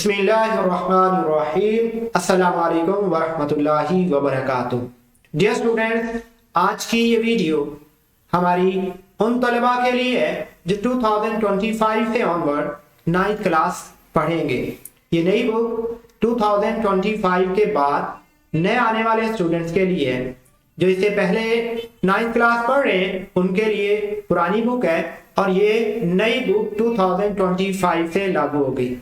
बिस्मिल्लाहिर्रहमानिर्रहीम। अस्सलाम वालेकुम वरहमतुल्लाहि वबरकातुह। डियर स्टूडेंट्स, आज की ये वीडियो हमारी उन तलबा के लिए है जो 2025 से ऑनवर्ड 9th क्लास पढ़ेंगे। ये नई बुक 2025 के बाद नए आने वाले स्टूडेंट्स के लिए है। जो इससे पहले 9th क्लास पढ़ रहे हैं उनके लिए पुरानी बुक है और ये नई बुक 2025 से लागू हो गई।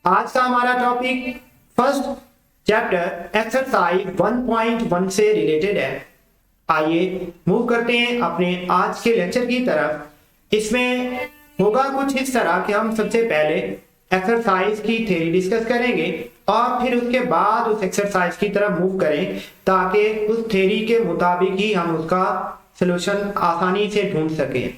आज का हमारा टॉपिक फर्स्ट चैप्टर एक्सरसाइज 1.1 से रिलेटेड है। आइए मूव करते हैं अपने आज के लेक्चर की तरफ। इसमें होगा कुछ इस तरह कि हम सबसे पहले एक्सरसाइज की थ्योरी डिस्कस करेंगे और फिर उसके बाद उस एक्सरसाइज की तरफ मूव करें ताकि उस थ्योरी के मुताबिक ही हम उसका सलूशन आसानी से ढूंढ सकें।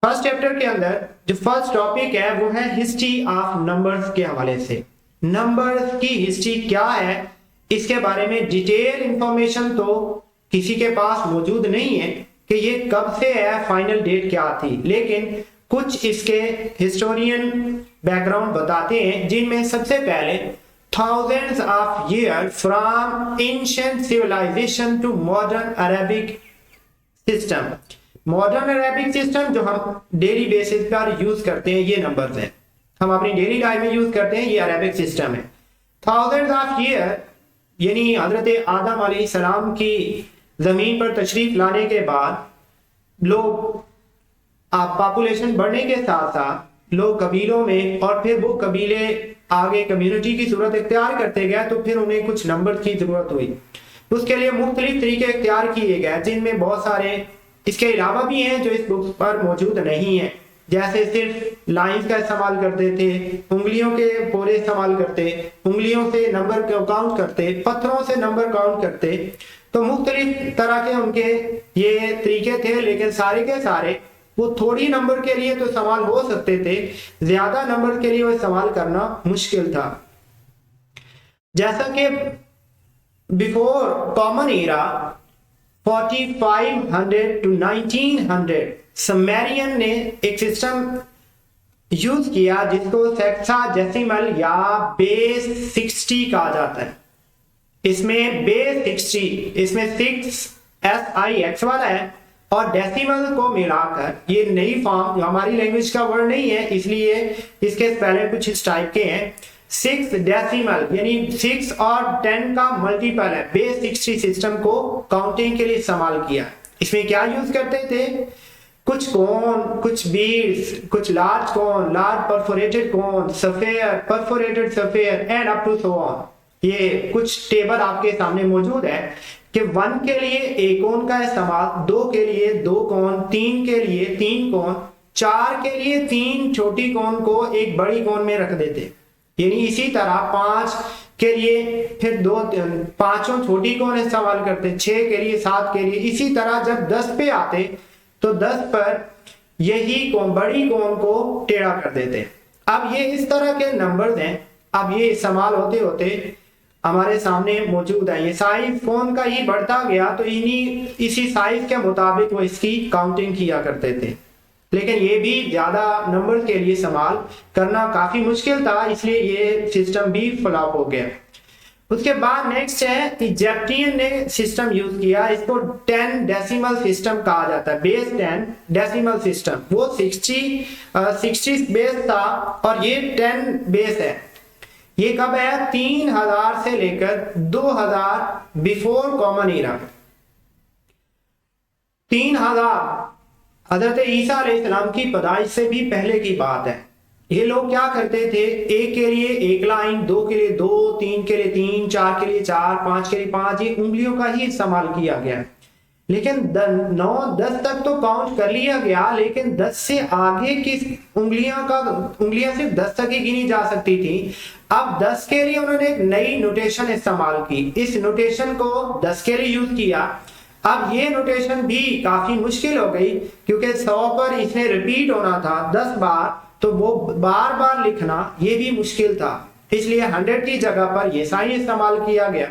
फर्स्ट चैप्टर के अंदर जो फर्स्ट टॉपिक है वो है हिस्ट्री ऑफ नंबर्स के हवाले से। नंबर्स की हिस्ट्री क्या है इसके बारे में डिटेल इंफॉर्मेशन तो किसी के पास मौजूद नहीं है कि ये कब से है, फाइनल डेट क्या थी, लेकिन कुछ इसके हिस्टोरियन बैकग्राउंड बताते हैं जिनमें सबसे पहले thousands of years from ancient civilization to modern Arabic system। Modern Arabic system जो हम डेली बेसिस पर यूज करते हैं, ये नंबर्स हैं, हम अपनी डेली लाइफ में यूज करते हैं, ये अरेबिक सिस्टम है। थाउजेंड्स ऑफ ईयर यानी हजरत आदम अलैहिस्सलाम की जमीन पर तशरीफ लाने के बाद लोग पॉपुलेशन बढ़ने के साथ साथ लोग कबीलों में और फिर वो कबीले आगे कम्युनिटी की सूरत इख्तियार करते गए तो फिर उन्हें कुछ नंबर की जरूरत हुई। उसके लिए मुख्तलिफ तरीके इख्तियार किए गए जिनमें बहुत सारे इसके अलावा भी हैं जो इस बुक पर मौजूद नहीं है। जैसे सिर्फ लाइंस का इस्तेमाल करते थे, उंगलियों के पोरे इस्तेमाल करते, उंगलियों से नंबर काउंट करते, पत्थरों से नंबर काउंट करते। तो मुख्तलिफ तरह के उनके ये तरीके थे, लेकिन सारे के सारे वो थोड़ी नंबर के लिए तो इस्तेमाल हो सकते थे, ज्यादा नंबर के लिए वो इस्तेमाल करना मुश्किल था। जैसा कि बिफोर कॉमन एरा 4500 to 1900 समेरियन ने एक सिस्टम यूज किया जिसको सेक्साडेसिमल या बेस 60 कहा जाता है। इसमें बेस 60, इसमें 6 वाला है और डेसिमल को मिलाकर ये नई फॉर्म हमारी लैंग्वेज का वर्ड नहीं है, इसलिए इसके स्पेलिंग कुछ इस टाइप के हैं। 6 डेसिमल यानी 6 और 10 का मल्टीपल है। बेस 60 सिस्टम को काउंटिंग के लिए इस्तेमाल किया। इसमें क्या यूज करते थे, कुछ कोन, कुछ बीड्स, कुछ large cone, large perforated cone, sphere, perforated sphere and up to so on. ये कुछ टेबल आपके सामने मौजूद है कि 1 के लिए एक कोन का इस्तेमाल, 2 के लिए 2 कोन, 3 के लिए 3 कोन, 4 के लिए 3 छोटी कोन को एक बड़ी कोन में रख देते। यानी इसी तरह 5 के लिए फिर 2 पांचों छोटी कोन इस्तेमाल करते, 6 के लिए, 7 के लिए। इसी तरह जब 10 पे आते तो 10 पर यही कोन, बड़ी कोन को टेढ़ा कर देते। अब ये इस तरह के नंबर्स हैं। अब ये इस्तेमाल होते होते हमारे सामने मौजूद है। ये साइज फोन का ही बढ़ता गया तो इसी साइज के मुताबिक वो इसकी काउंटिंग किया करते थे, लेकिन ये भी ज्यादा नंबर के लिए इस्तेमाल करना काफी मुश्किल था, इसलिए ये सिस्टम भी फ्लॉप हो गया। उसके बाद नेक्स्ट है इजिप्टियन ने सिस्टम यूज किया। इसको 10 डेसिमल सिस्टम कहा जाता है। बेस 10 डेसिमल सिस्टम, वो 60 बेस था और ये 10 बेस है। ये कब है, 3000 से लेकर 2000 बिफोर कॉमन एरा। 3000 हजरत ईसा अलैहिस्सलाम की पैदाइश से भी पहले की बात है। ये लोग क्या करते थे, एक के लिए एक लाइन, 2 के लिए 2, 3 के लिए 3, 4 के लिए 4, 5 के लिए 5, ये उंगलियों का ही इस्तेमाल किया गया। लेकिन 9-10 तक तो काउंट कर लिया गया, लेकिन 10 से आगे की उंगलियां सिर्फ 10 तक ही गिनी जा सकती थी। अब 10 के लिए उन्होंने एक नई नोटेशन इस्तेमाल की। इस नोटेशन को 10 के लिए यूज किया। अब ये नोटेशन भी काफी मुश्किल हो गई क्योंकि 100 पर इसने रिपीट होना था 10 बार, तो वो बार बार लिखना ये भी मुश्किल था, इसलिए 100 की जगह पर ये साइन इस्तेमाल किया गया।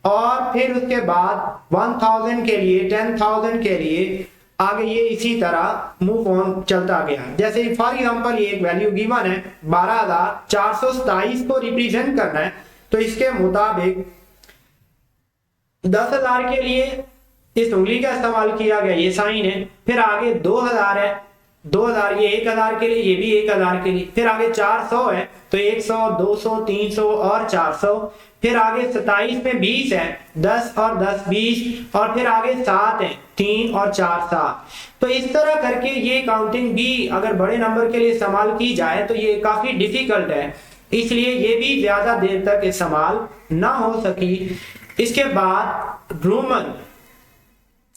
और फिर उसके बाद 1000 के लिए, 10,000 के लिए आगे ये इसी तरह मूव ऑन चलता गया। जैसे फॉर एग्जांपल ये एक वैल्यू गिवन है 12,427 को रिप्रेजेंट करना है, तो इसके मुताबिक 10,000 के लिए इस उंगली का इस्तेमाल किया गया, ये साइन है। फिर आगे 2000 है, 2000 ये 1000 के लिए, ये भी 1000 के लिए। फिर आगे 400 है, तो 100, 200, 300 और 400। फिर आगे 27 में 20 है, 10 और 10 20, और फिर आगे 7 है, 3 और 4 7। तो इस तरह करके ये काउंटिंग भी अगर बड़े नंबर के लिए इस्तेमाल की जाए तो ये काफी डिफिकल्ट है, इसलिए ये भी ज्यादा देर तक इस्तेमाल ना हो सकी। इसके बाद रोमन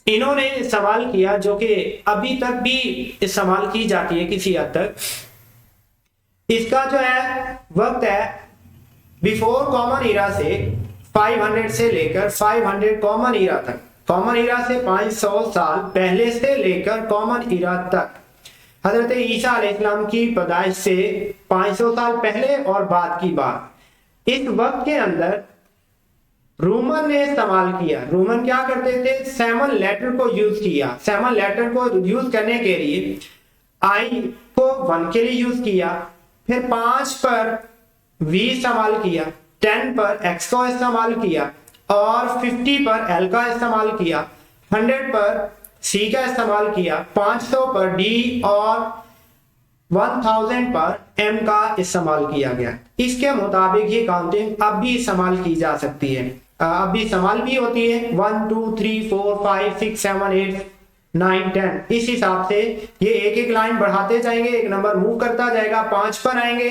इन्होंने सवाल किया, जो कि अभी तक भी इस्तेमाल की जाती है किसी हद तक। इसका जो है वक्त है बिफोर कॉमन ईरा से 500 से लेकर 500 कॉमन ईरा तक। कॉमन ईरा से 500 साल पहले से लेकर कॉमन ईरा तक। हजरत ईसा अलैहिस्सलाम की पैदाइश से 500 साल पहले और बाद की बात। इस वक्त के अंदर रोमन ने इस्तेमाल किया। रोमन क्या करते थे, सेमन लेटर को यूज किया। सेमन लेटर को यूज करने के लिए आई को 1 के लिए यूज किया, फिर 5 पर v इस्तेमाल किया, 10 पर x को इस्तेमाल किया, और 50 पर l का इस्तेमाल किया, 100 पर c का इस्तेमाल किया, 500 पर d और 1000 पर m का इस्तेमाल किया गया। इसके मुताबिक ये काउंटिंग अब भी इस्तेमाल की जा सकती है, अब भी इस्तेमाल भी होती है। 1 2 3 4 5 6 7 8 9 10, इस हिसाब से ये एक एक लाइन बढ़ाते जाएंगे, एक नंबर मूव करता जाएगा। 5 पर आएंगे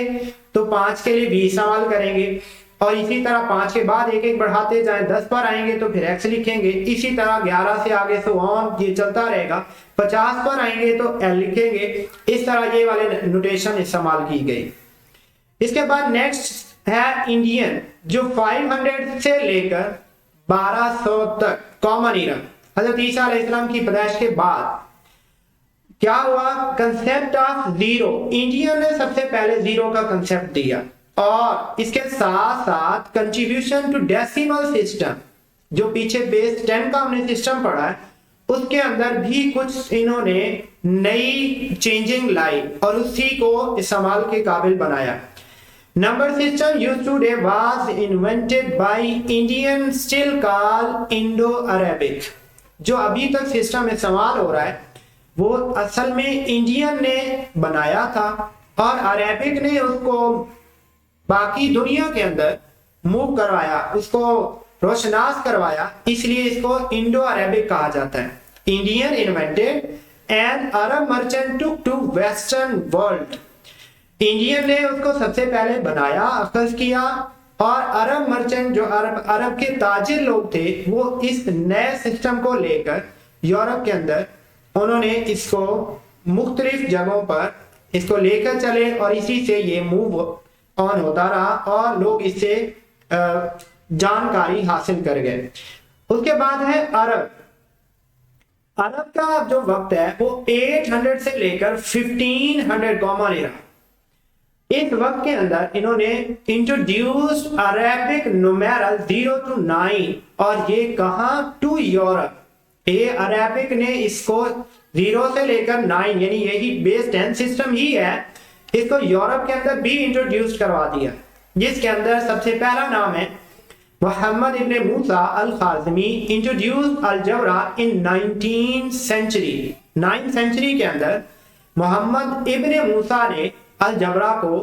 तो 5 के लिए भी इस्तेमाल करेंगे, और इसी तरह 5 के बाद एक एक बढ़ाते जाएं। 10 पर आएंगे तो फिर x लिखेंगे, इसी तरह 11 से आगे सो ऑन ये चलता रहेगा। 50 पर आएंगे तो l लिखेंगे। इस तरह ये वाले नोटेशन इस्तेमाल की गई। इसके बाद नेक्स्ट है इंडियन, जो 500 से लेकर 1200 तक कॉमन ईरा। हजरत ईसा अलैहिस्सलाम की पैदाइश के बाद क्या हुआ, कंसेप्ट ऑफ जीरो। इंडियन ने सबसे पहले जीरो का कंसेप्ट दिया, और इसके साथ साथ कंट्रीब्यूशन टू डेसिमल सिस्टम, जो पीछे बेस 10 का हमने सिस्टम पढ़ा है, उसके अंदर भी कुछ इन्होंने नई चेंजिंग लाई और उसी को इस्तेमाल के काबिल बनाया। Number system used today was invented by Indian, still called Indo Arabic. जो अभी तक सिस्टम इस्तेमाल हो रहा है वो असल में इंडियन ने बनाया था, और अरेबिक ने उसको बाकी दुनिया के अंदर मूव करवाया, उसको रोशनास करवाया, इसलिए इसको इंडो अरेबिक कहा जाता है। Indian invented and Arab merchant took to western world. Indian ने उसको सबसे पहले बनाया, अखज किया, और अरब मर्चेंट जो अरब के ताजिर लोग थे वो इस नए सिस्टम को लेकर यूरोप के अंदर उन्होंने इसको मुख्तलिफ जगहों पर इसको लेकर चले, और इसी से ये मूव ऑन होता रहा और लोग इससे जानकारी हासिल कर गए। उसके बाद है अरब। अरब का जो वक्त है वो 800 से लेकर 1500 कॉमन ईरा। इस वक्त के अंदर इन्होंने इंट्रोड्यूस्ड अरेबिक नुमेरल 0 to 9, और ये कहा टू यूरोप। ये अरेबिक ने इसको 0 से लेकर 9, यानी यही बेस 10 सिस्टम ही है, इसको यूरोप के अंदर भी इंट्रोड्यूस करवा दिया, जिसके अंदर सबसे पहला नाम है मोहम्मद इब्ने मूसा अल खाज़मी इंट्रोड्यूस्ड अलजबरा इन 19th century। 9th century के अंदर मोहम्मद इब्ने मूसा ने अलजबरा को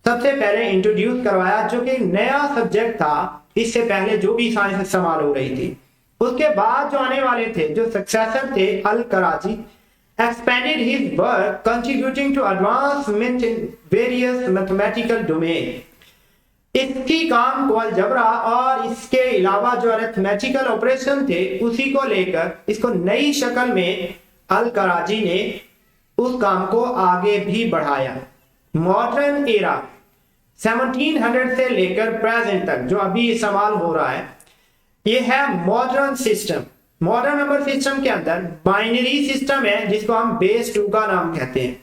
सबसे पहले इंट्रोड्यूस करवाया, जो कि नया सब्जेक्ट था, इससे पहले जो भी साइंस इस्तेमाल हो रही थी। उसके बाद जो आने वाले थे, जो सक्सेसर थे, अल Karachi expanded his work contributing to advancement in various mathematical domain। इसकी काम को अलजबरा और इसके अलावा जो अरिथमेटिकल ऑपरेशन थे उसी को लेकर इसको नई शक्ल में अल कराची ने उस काम को आगे भी बढ़ाया। मॉडर्न एरा 1700 से लेकर प्रेजेंट तक जो अभी इस्तेमाल हो रहा है, ये है modern system. Modern number system के अंदर बाइनरी सिस्टम है जिसको हम बेस 2 का नाम कहते हैं,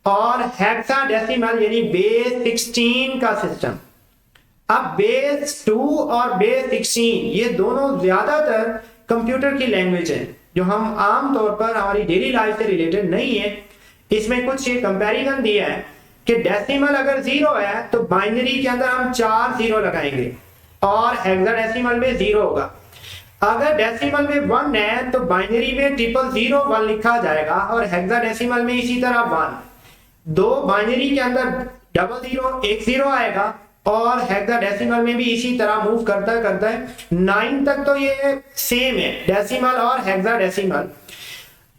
और हेक्साडेसिमल यानी बेस 16 का सिस्टम। अब बेस 2 और बेस 16 ये दोनों ज्यादातर कंप्यूटर की लैंग्वेज है, जो हम आम तौर पर हमारी डेली लाइफ से रिलेटेड नहीं है। इसमें कुछ ये कंपैरिजन दिया है कि डेसिमल अगर 0 है तो बाइनरी के अंदर हम 4 0 लगाएंगे और हेक्साडेसिमल में 0 होगा। अगर डेसिमल में 1 है तो बाइनरी में 0001 लिखा जाएगा और हेक्साडेसिमल में इसी तरह 1। दो बाइनरी के अंदर 00 एक 0 आएगा और हेक्साडेसिमल में भी इसी तरह मूव करता करता है 9 तक तो ये सेम है डेसिमल और हेक्साडेसिमल।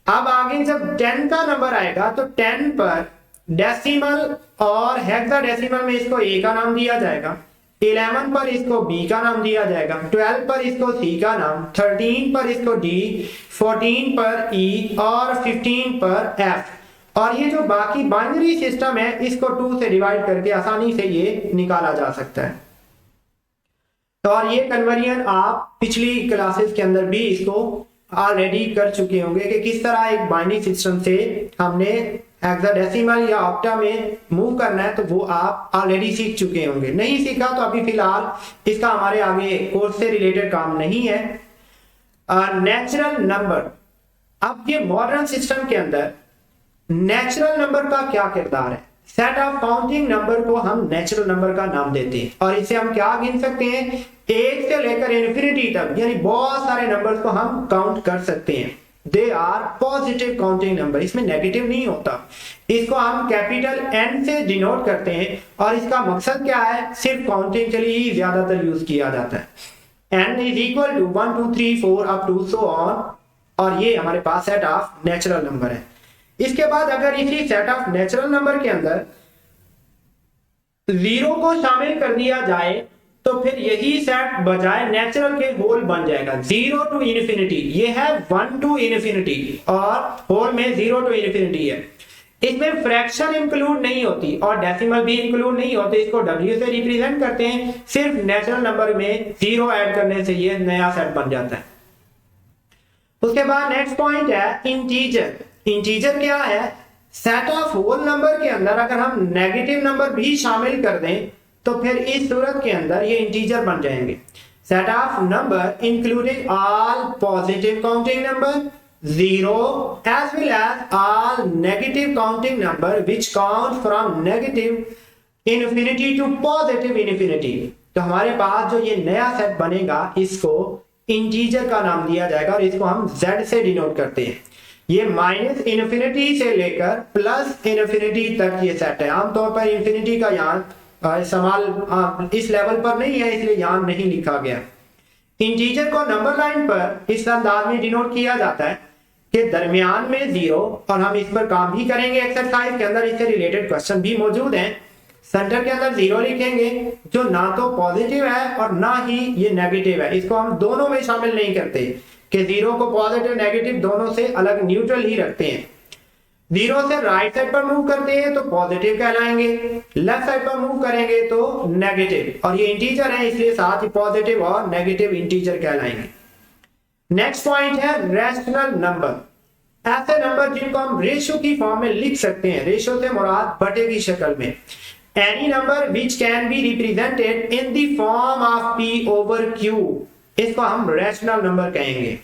अब आगे जब 10 का नंबर आएगा तो 10 पर डेसिमल और हेक्साडेसिमल में इसको ए का नाम दिया जाएगा, 11 पर इसको बी का नाम दिया जाएगा, 12 पर इसको सी का नाम, 13 पर इसको डी, 14 पर ई और 15 पर एफ। और ये जो बाकी बाइनरी सिस्टम है इसको 2 से डिवाइड करके आसानी से ये निकाला जा सकता है। तो और ये कन्वर्जन आप पिछली क्लासेस के अंदर भी इसको ऑलरेडी कर चुके होंगे कि किस तरह एक बाइनरी सिस्टम से हमने हेक्साडेसिमल या ऑक्टा में मूव करना है, तो वो आप ऑलरेडी सीख चुके होंगे। नहीं सीखा तो अभी फिलहाल इसका हमारे आगे कोर्स से रिलेटेड काम नहीं है। नेचुरल नंबर, अब ये मॉडर्न सिस्टम के अंदर नेचुरल नंबर का क्या किरदार है? सेट ऑफ काउंटिंग नंबर को हम नेचुरल नंबर का नाम देते हैं और इसे हम क्या गिन सकते हैं, 1 से लेकर इन्फिनिटी तक, यानी बहुत सारे नंबर्स को हम काउंट कर सकते हैं। They are positive counting number, इसमें नेगेटिव नहीं होता। इसको हम कैपिटल N से डिनोट करते हैं और इसका मकसद क्या है, सिर्फ काउंटिंग के लिए ही ज्यादातर यूज किया जाता है। N is equal to 1 2 3 4 up to so on, और ये हमारे पास सेट ऑफ नेचुरल नंबर है। इसके बाद अगर इसी सेट ऑफ नेचुरल नंबर के अंदर 0 को शामिल कर दिया जाए तो फिर यही सेट बजाय नेचुरल के होल बन जाएगा। 0 टू इन्फिनिटी, ये है 1 टू इन्फिनिटी और होल में 0 टू इन्फिनिटी है। इसमें फ्रैक्शन इंक्लूड नहीं होती और डेसिमल भी इंक्लूड नहीं होते, इसको W से रिप्रेजेंट करते हैं। सिर्फ नेचुरल नंबर में 0 ऐड करने से ये नया सेट बन जाता है। उसके बाद नेक्स्ट पॉइंट है इंटीजर। इंटीजर क्या है, सेट ऑफ होल नंबर के अंदर अगर हम नेगेटिव नंबर भी शामिल कर दें तो फिर इस सूरत के अंदर ये इंटीजर बन जाएंगे। Set of number including all positive counting number 0 as well as all negative counting number which count from negative infinity to positive infinity। तो हमारे पास जो ये नया सेट बनेगा इसको इंटीजर का नाम दिया जाएगा और इसको हम Z से डिनोट करते हैं। ये माइनस इन्फिनिटी से लेकर प्लस इन्फिनिटी तक ये सेट है। आमतौर पर इन्फिनिटी का यहाँ इस्तेमाल इस लेवल पर नहीं है, इसलिए यहाँ नहीं लिखा गया। इंटीजर को नंबर लाइन पर इस अंदाज में डिनोट किया जाता है कि दरमियान में 0, और हम इस पर काम भी करेंगे एक्सरसाइज के अंदर, इससे रिलेटेड क्वेश्चन भी मौजूद हैं। सेंटर के अंदर 0 लिखेंगे जो ना तो पॉजिटिव है और ना ही ये नेगेटिव है। इसको हम दोनों में शामिल नहीं करते कि 0 को पॉजिटिव नेगेटिव दोनों से अलग न्यूट्रल ही रखते हैं। 0 से राइट साइड पर मूव करते हैं तो पॉजिटिव कहलाएंगे, लेफ्ट साइड पर मूव करेंगे तो नेगेटिव, और ये इंटीजर है इसलिए साथ ही पॉजिटिव और नेगेटिव इंटीजर कहलाएंगे। नेक्स्ट पॉइंट है रैशनल नंबर। ऐसे नंबर जिनको हम रेशियो की फॉर्म में लिख सकते हैं, रेशियो से मुराद बटे की शक्ल में। Any number which can be represented in the form of P over Q, इसको हम रैशनल नंबर कहेंगे।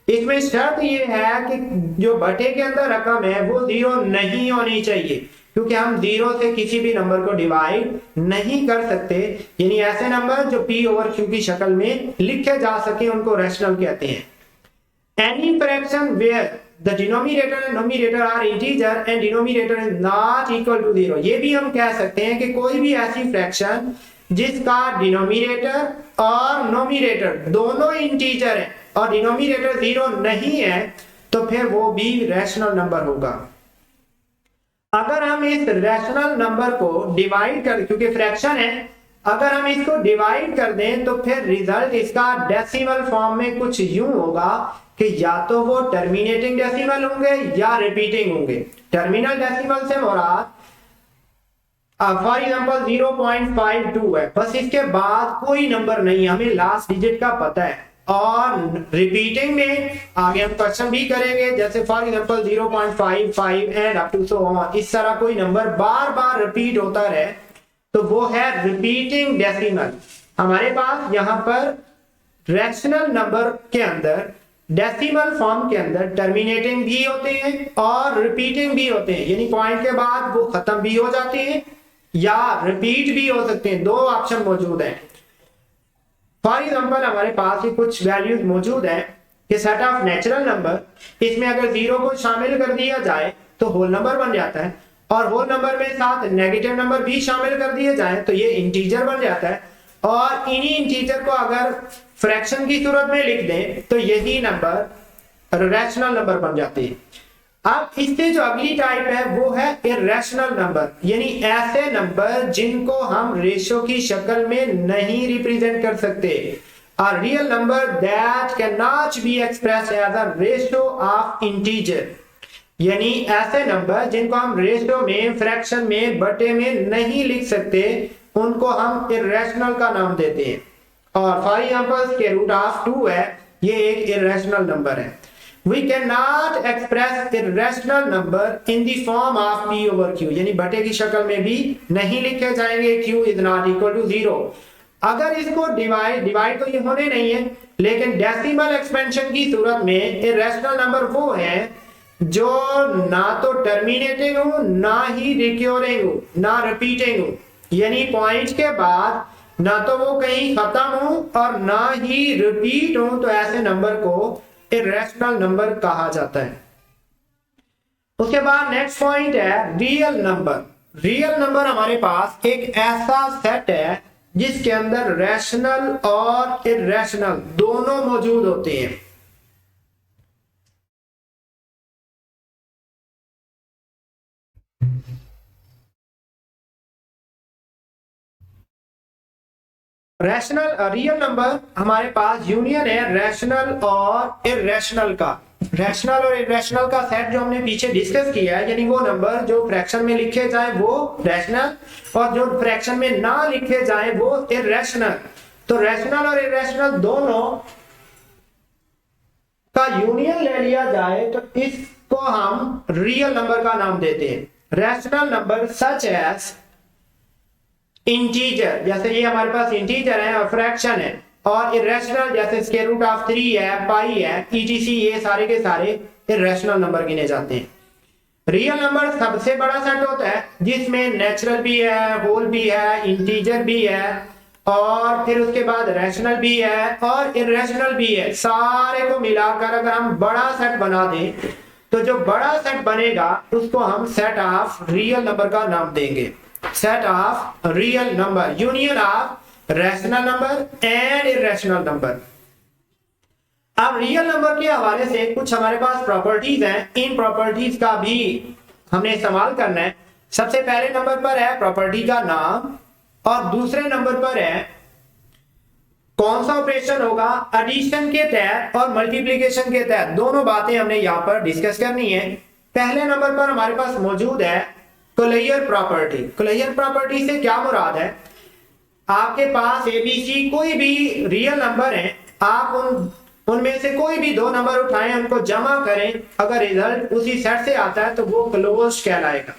इसमें शर्त ये है कि जो बटे के अंदर रकम है वो 0 नहीं होनी चाहिए, क्योंकि हम 0 से किसी भी नंबर को डिवाइड नहीं कर सकते। यानी ऐसे नंबर जो P over Q की शक्ल में लिखे जा सके उनको रैशनल कहते हैं। Any fraction where the denominator and numerator are integer and denominator is not equal to 0, ये भी हम कह सकते हैं कि कोई भी ऐसी फ्रैक्शन जिसका डिनोमिनेटर और न्यूमरेटर दोनों इंटीजर है और डिनोमिनेटर 0 नहीं है तो फिर वो भी रैशनल नंबर होगा। अगर हम इस रैशनल नंबर को डिवाइड कर, क्योंकि फ्रैक्शन है, अगर हम इसको डिवाइड कर दें तो फिर रिजल्ट इसका डेसिमल फॉर्म में कुछ यूं होगा कि या तो वो टर्मिनेटिंग डेसिमल होंगे या रिपीटिंग होंगे। टर्मिनल डेसिमल से मुराद फॉर एग्जांपल 0.52 है, बस इसके बाद कोई नंबर नहीं, हमें लास्ट डिजिट का पता है। और रिपीटिंग में आगे हम क्वेश्चन भी करेंगे, जैसे for example 0.55 and up to so on, इस तरह कोई नंबर बार बार रिपीट होता रहे तो वो है रिपीटिंग डेसिमल। हमारे पास यहाँ पर रैशनल नंबर के अंदर डेसिमल फॉर्म के अंदर टर्मिनेटिंग भी होते हैं और रिपीटिंग भी होते हैं, यानी पॉइंट के बाद वो खत्म भी हो जाते हैं या रिपीट भी हो सकते हैं, दो ऑप्शन मौजूद हैं। फॉर एग्जांपल हमारे पास ही कुछ वैल्यूज मौजूद है कि सेट ऑफ नेचुरल नंबर, इसमें अगर जीरो को शामिल कर दिया जाए तो होल नंबर बन जाता है, और होल नंबर में साथ नेगेटिव नंबर भी शामिल कर दिए जाए तो ये इंटीजर बन जाता है, और इन्हीं इंटीजर को अगर फ्रैक्शन की सूरत में लिख दें तो यही नंबर रैशनल नंबर बन जाते हैं। अब इससे जो अगली टाइप है वो है इर्रेशनल नंबर, यानी ऐसे नंबर जिनको हम रेशियो की शक्ल में नहीं रिप्रेजेंट कर सकते। A real number that cannot be expressed as a ratio of integer, यानी ऐसे नंबर जिनको हम रेशियो में, फ्रैक्शन में, बटे में नहीं लिख सकते, उनको हम इर्रेशनल का नाम देते हैं। और फॉर एग्जांपल के रूट ऑफ 2 है, ये एक इर्रेशनल नंबर है। We cannot express irrational number in the form of p over q, यानी बटे की शक्ल में भी नहीं लिखे जाएंगे q is not equal to 0। अगर इसको डिवाइड तो ये होने नहीं है, लेकिन डेसिमल एक्सपेंशन की सूरत में इर्रेशनल नंबर वो है जो ना तो टर्मिनेटिंग हो, ना ही रिक्योरिंग हो, ना रिपीटिंग हो, यानी पॉइंट के बाद ना तो वो कहीं खत्म हो और ना ही रिपीट हो, तो ऐसे नंबर को इर्रेशनल नंबर कहा जाता है। उसके बाद नेक्स्ट पॉइंट है रियल नंबर। रियल नंबर हमारे पास एक ऐसा सेट है जिसके अंदर रैशनल और इर्रेशनल दोनों मौजूद होते हैं। रैशनल रियल नंबर हमारे पास यूनियन है रैशनल और इर्रेशनल का। रैशनल और इर्रेशनल का सेट जो हमने पीछे डिस्कस किया है, यानी वो नंबर जो फ्रैक्शन में लिखे जाए वो रैशनल और जो फ्रैक्शन में ना लिखे जाए वो इर्रेशनल। तो रैशनल और इर्रेशनल दोनों का यूनियन ले लिया जाए तो इसको हम रियल नंबर का नाम देते हैं। Rational number such as integer, जैसे ये हमारे पास इंटीजर है और फ्रैक्शन है, और इर्रेशनल जैसे स्क्वायर रूट ऑफ 3 है, पाई है, ईटीसी, ये सारे के सारे इर्रेशनल नंबर गिने जाते हैं। रियल नंबर सबसे बड़ा सेट होता है जिसमें नेचुरल भी है, होल भी है, इंटीजर भी है, और फिर उसके बाद रैशनल भी है और इर्रेशनल भी है। सारे को मिलाकर अगर हम बड़ा सेट बना दें तो जो बड़ा सेट बनेगा उसको हम सेट ऑफ रियल नंबर का नाम देंगे। Set of real number, union of rational number and irrational number. अब रियल नंबर के हवाले से कुछ हमारे पास प्रॉपर्टीज हैं, इन प्रॉपर्टीज का भी हमने इस्तेमाल करना है। सबसे पहले नंबर पर है प्रॉपर्टी का नाम, और दूसरे नंबर पर है कौन सा ऑपरेशन होगा एडिशन के तहत और मल्टीप्लिकेशन के तहत। दोनों बातें हमने यहां पर डिस्कस करनी है। पहले नंबर पर हमारे पास मौजूद है कोलेयर प्रॉपर्टी। कोलेयर प्रॉपर्टी से क्या मुराद है, आपके पास एबीसी कोई भी रियल नंबर है, आप उनमें से कोई भी दो नंबर उठाएं, उनको जमा करें, अगर रिजल्ट उसी सेट से आता है तो वो क्लोज कहलाएगा।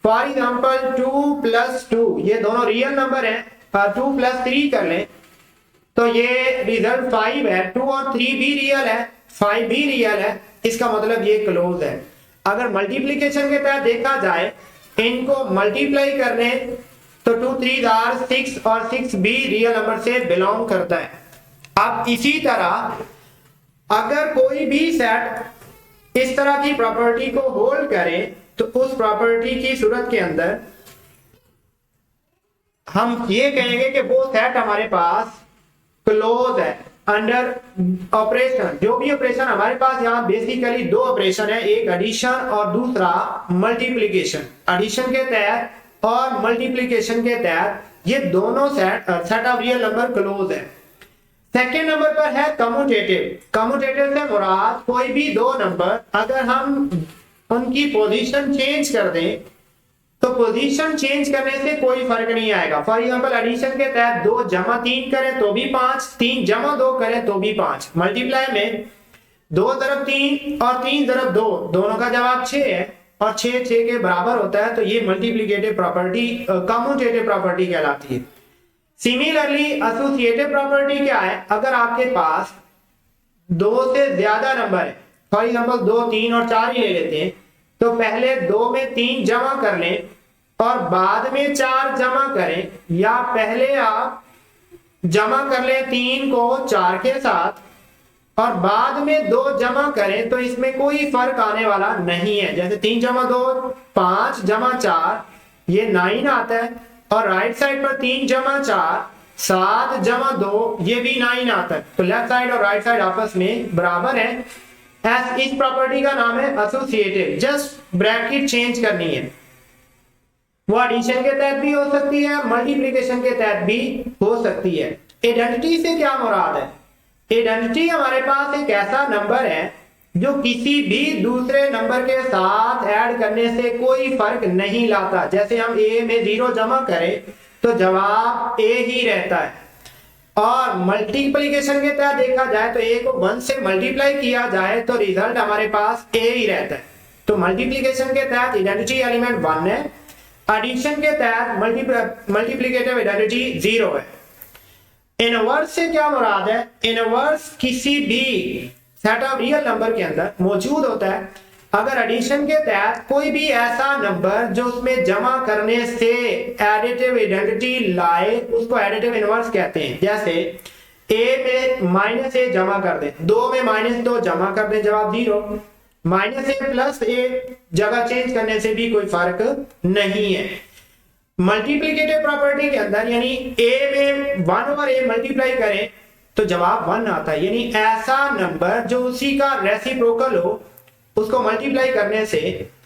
फॉर एग्जांपल 2 + 2, ये दोनों रियल नंबर हैं, 2 + 3 कर लें तो ये रिजल्ट 5 है। 2 और 3 भी रियल है, 5 भी रियल है, इसका मतलब ये क्लोज है। अगर मल्टीप्लिकेशन के तहत देखा जाए, इनको मल्टीप्लाई करने तो 2 3 आर 6 और 6 भी रियल नंबर से बिलोंग करता है। अब इसी तरह अगर कोई भी सेट इस तरह की प्रॉपर्टी को होल्ड करे तो उस प्रॉपर्टी की सूरत के अंदर हम ये कहेंगे कि वो सेट हमारे पास क्लोज है अंडर ऑपरेशन। जो भी ऑपरेशन हमारे पास यहाँ बेसिकली दो ऑपरेशन है, एक एडिशन और दूसरा मल्टीप्लिकेशन। एडिशन के तहत और मल्टीप्लिकेशन के तहत ये दोनों set of real number close है। सेकेंड नंबर पर है कम्यूटेटिव। कम्यूटेटिव से मुराद कोई भी दो नंबर अगर हम उनकी पोजीशन चेंज कर दें तो पोजीशन चेंज करने से कोई फर्क नहीं आएगा। फॉर एग्जांपल एडिशन के तहत 2 + 3 करें तो भी 5, 3 + 2 करें तो भी 5। मल्टीप्लाई में 2 × 3 और 3 × 2 दोनों का जवाब 6 है और 6 के बराबर होता है, तो ये मल्टीप्लिकेटिव प्रॉपर्टी कम्यूटेटिव प्रॉपर्टी कहलाती है। सिमिलरली एसोसिएटिव प्रॉपर्टी क्या है, अगर आपके पास दो से ज्यादा नंबर है, फॉर एग्जाम्पल 2, 3 और 4 ही ले लेते हैं, तो पहले 2 में 3 जमा कर लें और बाद में 4 जमा करें, या पहले आप जमा कर लें 3 को 4 के साथ और बाद में 2 जमा करें, तो इसमें कोई फर्क आने वाला नहीं है। जैसे 3 जमा 2 5 जमा 4 ये 9 आता है, और राइट साइड पर 3 जमा 4 7 जमा 2 ये भी 9 आता है। तो लेफ्ट साइड और राइट साइड आपस में बराबर है। इस प्रॉपर्टी का नाम है एसोसिएटिव। जस्ट ब्रैकेट चेंज करनी है। वो एडिशन के तहत भी हो सकती है, मल्टीप्लिकेशन के तहत भी हो सकती है। आइडेंटिटी से क्या मुराद है? आइडेंटिटी हमारे पास एक ऐसा नंबर है जो किसी भी दूसरे नंबर के साथ ऐड करने से कोई फर्क नहीं लाता। जैसे हम a में 0 जमा करें तो जवाब a ही रहता है, और मल्टीप्लिकेशन के तहत देखा जाए तो a को 1 से मल्टीप्लाई किया जाए तो रिजल्ट हमारे पास a ही रहता है। तो मल्टीप्लिकेशन के तहत आइडेंटिटी एलिमेंट 1 है, एडिशन के तहत मल्टीप्लिकेटिव आइडेंटिटी 0 है। इनवर्स से क्या मुराद है? इनवर्स किसी भी सेट ऑफ रियल नंबर के अंदर मौजूद होता है अगर एडिशन के तहत कोई भी ऐसा नंबर जो उसमें जमा करने से एडिटिव आइडेंटिटी लाए, उसको एडिटिव इनवर्स कहते हैं। जैसे a में -a जमा कर दें, 2 में -2 जमा कर दें, जवाब 0। -a प्लस a जगह चेंज करने से भी कोई फर्क नहीं है। मल्टीप्लिकेटिव प्रॉपर्टी के अंदर यानी a में 1 ओवर a मल्टीप्लाई करें तो जवाब 1 आता है। यानी ऐसा नंबर जो उसी का रेसिप्रोकल हो, उसको मल्टीप्लाई करने से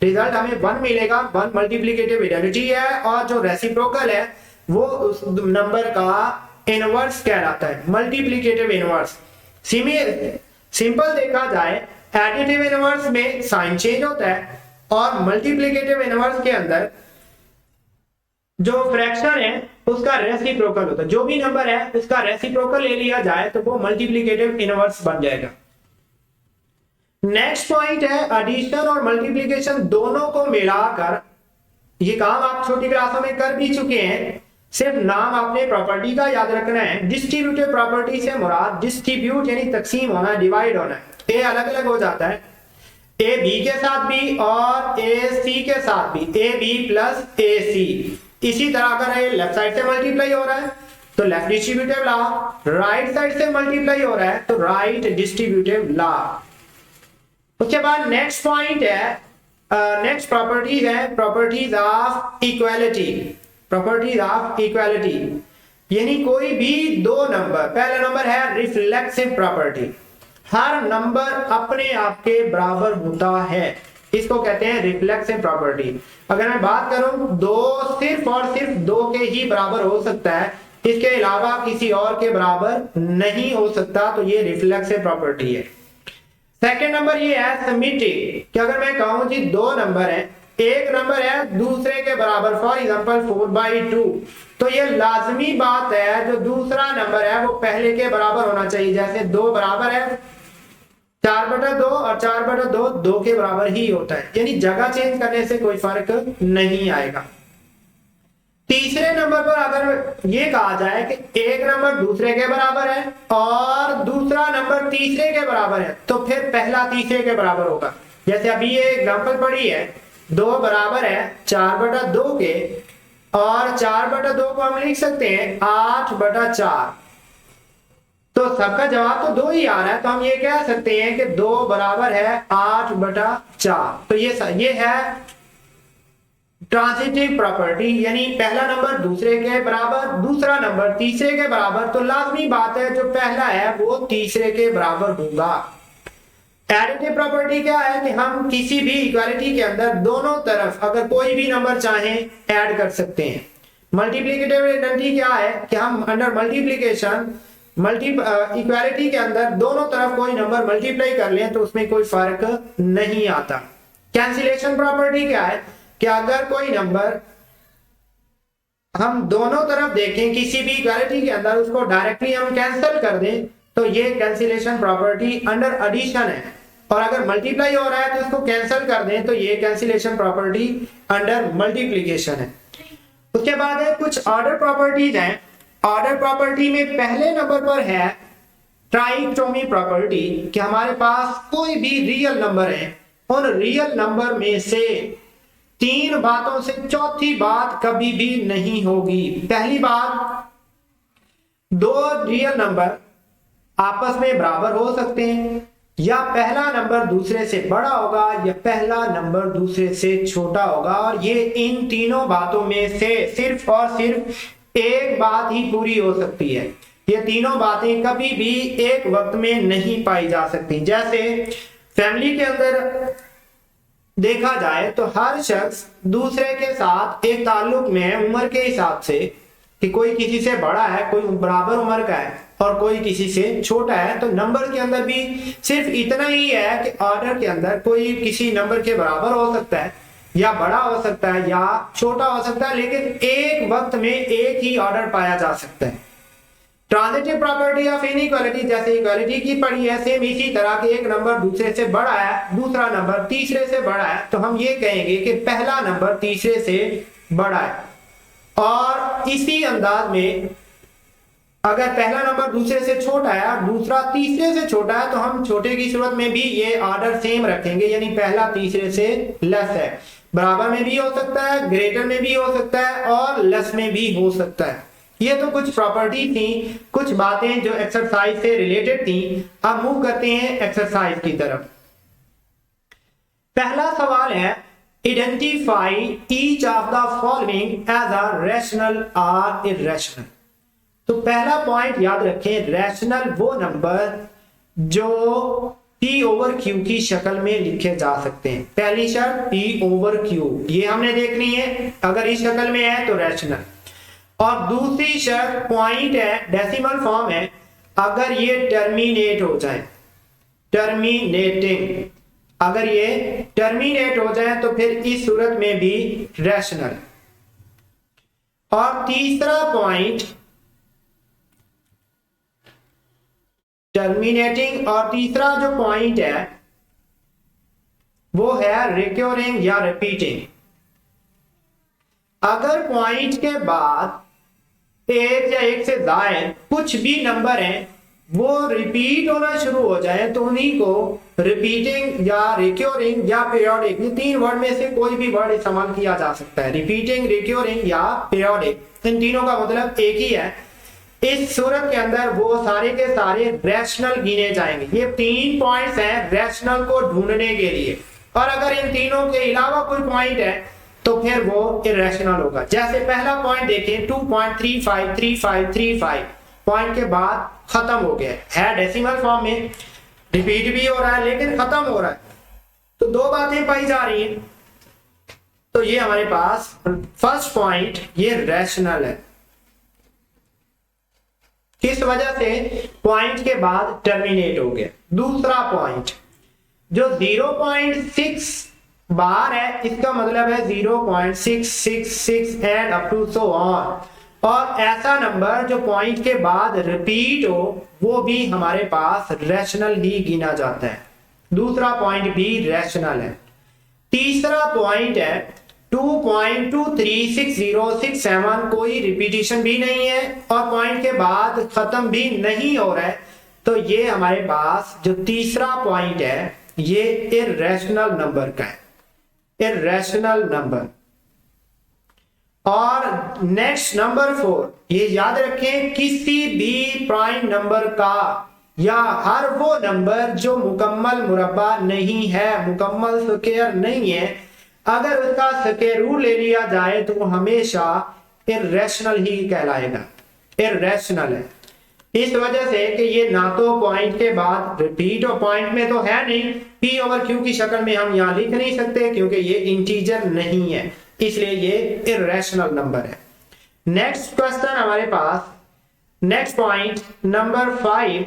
रिजल्ट हमें 1 मिलेगा। 1 मल्टीप्लिकेटिव आइडेंटिटी है, और जो रेसिप्रोकल है वो उस नंबर का इनवर्स कहलाता है, मल्टीप्लिकेटिव इनवर्स। सिंपल देखा जाए एडिटिव इनवर्स में साइन चेंज होता है, और मल्टीप्लिकेटिव इनवर्स के अंदर जो फ्रैक्शन है उसका रेसिप्रोकल होता है। जो भी नंबर है उसका रेसिप्रोकल ले लिया जाए तो वो मल्टीप्लिकेटिव इनवर्स बन जाएगा। नेक्स्ट पॉइंट है एडिशन और मल्टीप्लिकेशन दोनों को मिलाकर। ये काम आप छोटी क्लासों में कर भी चुके हैं, सिर्फ नाम आपने प्रॉपर्टी का याद रखना है। डिस्ट्रीब्यूटिव प्रॉपर्टी से मुराद डिस्ट्रीब्यूट यानी तकसीम होना, डिवाइड होना है। ए अलग अलग हो जाता है, ए बी के साथ भी और ए सी के साथ भी, ए बी प्लस ए सी। इसी तरह अगर ये लेफ्ट साइड से मल्टीप्लाई हो रहा है तो left distributive law, right side से मल्टीप्लाई हो रहा है तो राइट डिस्ट्रीब्यूटिव लॉ। उसके बाद नेक्स्ट पॉइंट है, नेक्स्ट प्रॉपर्टीज है properties of equality. Properties of equality यानी कोई भी दो नंबर, पहला नंबर है रिफ्लेक्सिव प्रॉपर्टी, हर नंबर अपने आप के बराबर होता है, इसको कहते हैं रिफ्लेक्सिव प्रॉपर्टी। अगर मैं बात करूं, दो सिर्फ और सिर्फ दो के ही बराबर हो सकता है, इसके अलावा किसी और के बराबर नहीं हो सकता, तो ये रिफ्लेक्सिव प्रॉपर्टी है। सेकेंड नंबर ये है सिमेट्रिक, कि अगर मैं कहूं जी दो नंबर है, एक नंबर है दूसरे के बराबर, फॉर एग्जांपल 4/2, तो ये लाजमी बात है जो दूसरा नंबर है वो पहले के बराबर होना चाहिए। जैसे 2 बराबर है 4/2 और 4/2 2 के बराबर ही होता है, यानी जगह चेंज करने से कोई फर्क नहीं आएगा। तीसरे नंबर पर अगर ये कहा जाए कि एक नंबर दूसरे के बराबर है और दूसरा नंबर तीसरे के बराबर है, तो फिर पहला तीसरे के बराबर होगा। जैसे अभी ये एग्जांपल पढ़ी है, 2 बराबर है 4/2 के, और 4/2 को हम लिख सकते हैं 8/4, तो सबका जवाब तो 2 ही आ रहा है, तो हम ये कह सकते हैं कि 2 बराबर है 8/4। तो ये है ट्रांजिटिव प्रॉपर्टी, यानी पहला नंबर दूसरे के बराबर, दूसरा नंबर तीसरे के बराबर, तो लाजमी बात है जो पहला है वो तीसरे के बराबर होगा। एडिटिव प्रॉपर्टी क्या है कि हम किसी भी इक्वालिटी के अंदर दोनों तरफ अगर कोई भी नंबर चाहें ऐड कर सकते हैं। मल्टीप्लिकेटिव आइडेंटिटी क्या है कि हम अंडर मल्टीप्लिकेशन इक्वालिटी के अंदर दोनों तरफ कोई नंबर मल्टीप्लाई कर लें तो उसमें कोई फर्क नहीं आता। कैंसिलेशन प्रॉपर्टी क्या है कि अगर कोई नंबर हम दोनों तरफ देखें किसी भी इक्वालिटी के अंदर, उसको डायरेक्टली हम कैंसिल कर दें तो ये कैंसिलेशन प्रॉपर्टी अंडर एडिशन है, और अगर मल्टीप्लाई हो रहा है तो उसको कैंसिल कर दें तो ये कैंसिलेशन प्रॉपर्टी अंडर मल्टीप्लिकेशन है। उसके बाद है कुछ ऑर्डर प्रॉपर्टीज हैं। ऑर्डर प्रॉपर्टी में पहले नंबर पर है ट्राइकोटोमी प्रॉपर्टी कि हमारे पास कोई भी रियल नंबर है, उन रियल नंबर में से तीन बातों से चौथी बात कभी भी नहीं होगी। पहली बात, दो रियल नंबर आपस में बराबर हो सकते हैं, या पहला नंबर दूसरे से बड़ा होगा या पहला नंबर दूसरे से छोटा होगा, और ये इन तीनों बातों में से सिर्फ और सिर्फ एक बात ही पूरी हो सकती है। ये तीनों बातें कभी भी एक वक्त में नहीं पाई जा सकती। जैसे फैमिली के अंदर देखा जाए तो हर शख्स दूसरे के साथ एक ताल्लुक में उम्र के हिसाब से, कि कोई किसी से बड़ा है, कोई बराबर उम्र का है और कोई किसी से छोटा है, तो नंबर के अंदर भी सिर्फ इतना ही है कि ऑर्डर के अंदर कोई किसी नंबर के बराबर हो सकता है या बड़ा हो सकता है या छोटा हो सकता है, लेकिन एक वक्त में एक ही ऑर्डर पाया जा सकता है। ट्रांजिटिव प्रॉपर्टी ऑफ इनइक्वालिटी, जैसे इक्वालिटी की पड़ी है, सेम इसी तरह के एक नंबर दूसरे से बड़ा है, दूसरा नंबर तीसरे से बड़ा है, तो हम ये कहेंगे कि पहला नंबर तीसरे से बड़ा है। और इसी अंदाज में अगर पहला नंबर दूसरे से छोटा है और दूसरा तीसरे से छोटा है, तो हम छोटे की सूरत में भी ये ऑर्डर सेम रखेंगे, यानी पहला तीसरे से लेस है। बराबर में भी हो सकता है, ग्रेटर में भी हो सकता है और लेस में भी हो सकता है। ये तो कुछ प्रॉपर्टी थी, कुछ बातें जो एक्सरसाइज से रिलेटेड थी। अब मूव करते हैं एक्सरसाइज की तरफ। पहला सवाल है, identify each of the following as a rational और इररेशनल। तो पहला पॉइंट याद रखें, रैशनल वो नंबर जो P ओवर Q की शक्ल में लिखे जा सकते हैं। पहली शर्त P ओवर Q, ये हमने देखनी है, अगर इस शक्ल में है तो रैशनल। और दूसरी शर्त पॉइंट है, डेसिमल फॉर्म है, अगर ये टर्मिनेट हो जाए, टर्मिनेटिंग, अगर ये टर्मिनेट हो जाए तो फिर इस सूरत में भी रैशनल। और तीसरा पॉइंट टर्मिनेटिंग, और तीसरा जो पॉइंट है वो है रिकरिंग या रिपीटिंग। अगर पॉइंट के बाद एक या एक से ज्यादा कुछ भी नंबर है वो रिपीट होना शुरू हो जाए, तो उन्हीं को रिपीटिंग या रिकरिंग या पीरियोडिक, ये तीन वर्ड में से कोई भी वर्ड इस्तेमाल किया जा सकता है। रिपीटिंग, रिकरिंग या पीरियोडिक, इन तीनों का मतलब एक ही है। इस सूरत के अंदर वो सारे के सारे रैशनल गिने जाएंगे। ये तीन पॉइंट्स हैं रैशनल को ढूंढने के लिए, और अगर इन तीनों के अलावा कोई पॉइंट है तो फिर वो इरेशनल होगा। जैसे पहला पॉइंट देखें, 2.353535 पॉइंट के बाद खत्म हो गया है, डेसिमल फॉर्म में, रिपीट भी हो रहा है लेकिन खत्म हो रहा है, तो दो बातें पाई जा रही हैं। तो ये हमारे पास फर्स्ट पॉइंट ये रैशनल है। किस वजह से? पॉइंट के बाद टर्मिनेट हो गया। दूसरा पॉइंट जो 0.6 बार है, इसका मतलब है 0.666 and up to so on. और ऐसा नंबर जो पॉइंट के बाद रिपीट हो वो भी हमारे पास रैशनल ही गिना जाता है। दूसरा पॉइंट भी रैशनल है। तीसरा पॉइंट है 2.236067, कोई रिपीटिशन भी नहीं है और पॉइंट के बाद खत्म भी नहीं हो रहा है, तो ये हमारे पास जो तीसरा पॉइंट है ये इररेशनल नंबर का है, इररेशनल नंबर। और नेक्स्ट नंबर 4, ये याद रखें, किसी भी प्राइम नंबर का या हर वो नंबर जो मुकम्मल मुरब्बा नहीं है, मुकम्मल स्क्वायर नहीं है, अगर उसका स्क्वायर रूट ले लिया जाए तो वो हमेशा इररेशनल ही कहलाएगा, इररेशनल है। इस वजह से कि ये ना तो पॉइंट के बाद रिपीट, और पॉइंट में तो है नहीं, P ओवर Q की शक्ल में हम यहां लिख नहीं सकते क्योंकि ये इंटीजर नहीं है, इसलिए ये इररेशनल नंबर है। नेक्स्ट क्वेश्चन हमारे पास, नेक्स्ट पॉइंट नंबर 5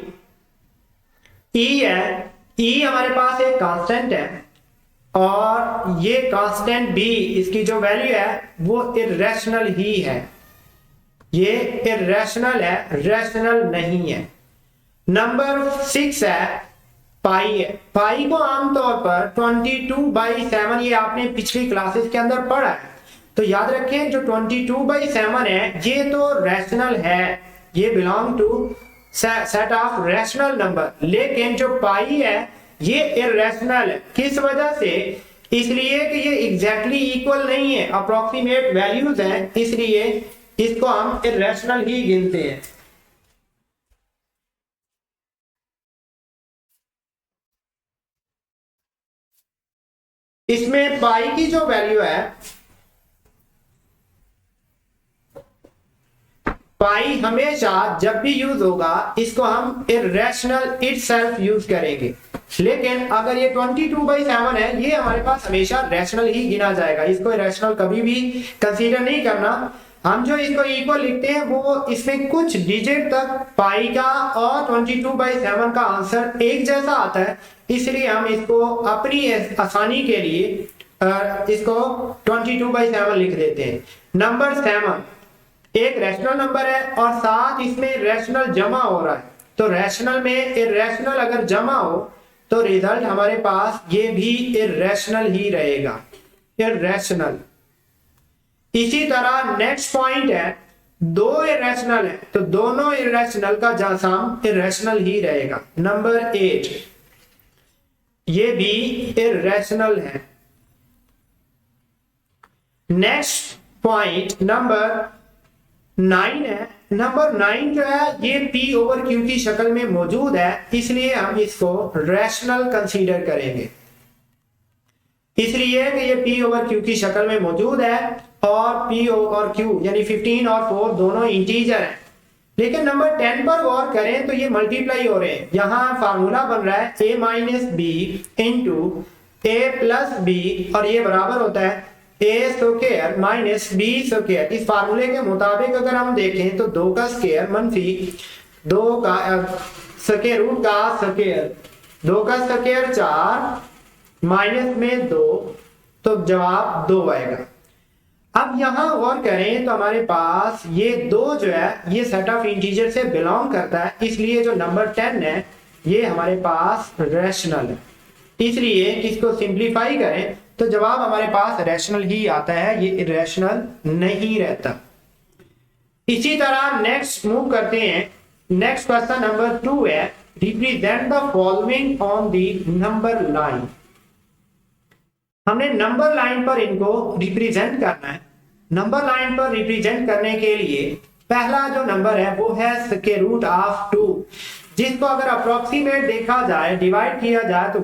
E है। E हमारे पास एक कांस्टेंट है और ये कांस्टेंट भी, इसकी जो वैल्यू है वो इररेशनल ही है, ये इररेशनल है, रैशनल नहीं है। नंबर 6 है पाई है। पाई को आमतौर पर 22/7, ये आपने पिछली क्लासेस के अंदर पढ़ा है, तो याद रखें जो 22/7 है ये तो रैशनल है, ये belong to set of rational number, लेकिन जो पाई है ये इर्रेशनल है। किस वजह से? इसलिए कि ये एग्जैक्टली इक्वल नहीं है, अप्रोक्सीमेट वैल्यूज हैं, इसलिए इसको हम इर्रेशनल ही गिनते हैं। इसमें पाई की जो वैल्यू है, पाई हमेशा जब भी यूज होगा इसको हम इर्रेशनल इटसेल्फ यूज करेंगे, लेकिन अगर ये 22/7 है ये हमारे पास हमेशा रैशनल ही गिना जाएगा, इसको रैशनल कभी भी कंसीडर नहीं करना। हम जो इसको इक्वल लिखते हैं वो इसमें कुछ डिजिट तक पाई का और 22/7 का आंसर एक जैसा आता है, इसलिए हम इसको अपनी आसानी के लिए इसको 22/7 लिख देते हैं। नंबर 7 एक रैशनल नंबर है और साथ इसमें रैशनल जमा हो रहा है, तो रैशनल में इर्रेशनल अगर जमा हो तो रिजल्ट हमारे पास ये भी इर्रेशनल ही रहेगा, इर्रेशनल। इसी तरह नेक्स्ट पॉइंट है, दो इर्रेशनल है तो दोनों इर्रेशनल का जासम इर्रेशनल ही रहेगा। नंबर 8 ये भी इर्रेशनल है। नेक्स्ट पॉइंट नंबर 9 है। नंबर 9 जो है ये P/Q की शक्ल में मौजूद है, इसलिए हम इसको रैशनल कंसीडर करेंगे, इसलिए कि ये P/Q की शक्ल में मौजूद है और P/Q यानी 15 और 4 दोनों इंटीजर हैं। लेकिन नंबर 10 पर गौर करें तो ये मल्टीप्लाई हो रहे हैं, यहां फार्मूला बन रहा है a minus b into a plus b और ये बराबर होता है a square minus b square. इस फार्मूले के मुताबिक अगर हम देखें तो 2 का स्क्वायर मनफी 2 का स्क्वायर रूट का स्क्वायर, 2 का स्क्वायर 4 माइनस में 2, तो जवाब 2 आएगा। अब यहां गौर करें तो हमारे पास ये 2 जो है ये सेट ऑफ इंटीजर से बिलोंग करता है, इसलिए जो नंबर 10 है ये हमारे पास रैशनल है, इसलिए इसको सिंप्लीफाई करें तो जवाब हमारे पास रैशनल ही आता है, ये इरेशनल नहीं रहता। इसी तरह नेक्स्ट मूव करते हैं। नेक्स्ट क्वेश्चन नंबर 2 है, represent the following on the number line. हमने नंबर लाइन पर इनको रिप्रेजेंट करना है। नंबर लाइन पर रिप्रेजेंट करने के लिए पहला जो नंबर है वो है स्क्वायर रूट ऑफ 2, जिसको अगर अप्रोक्सीमेट देखा जाए डिवाइड किया जाए तो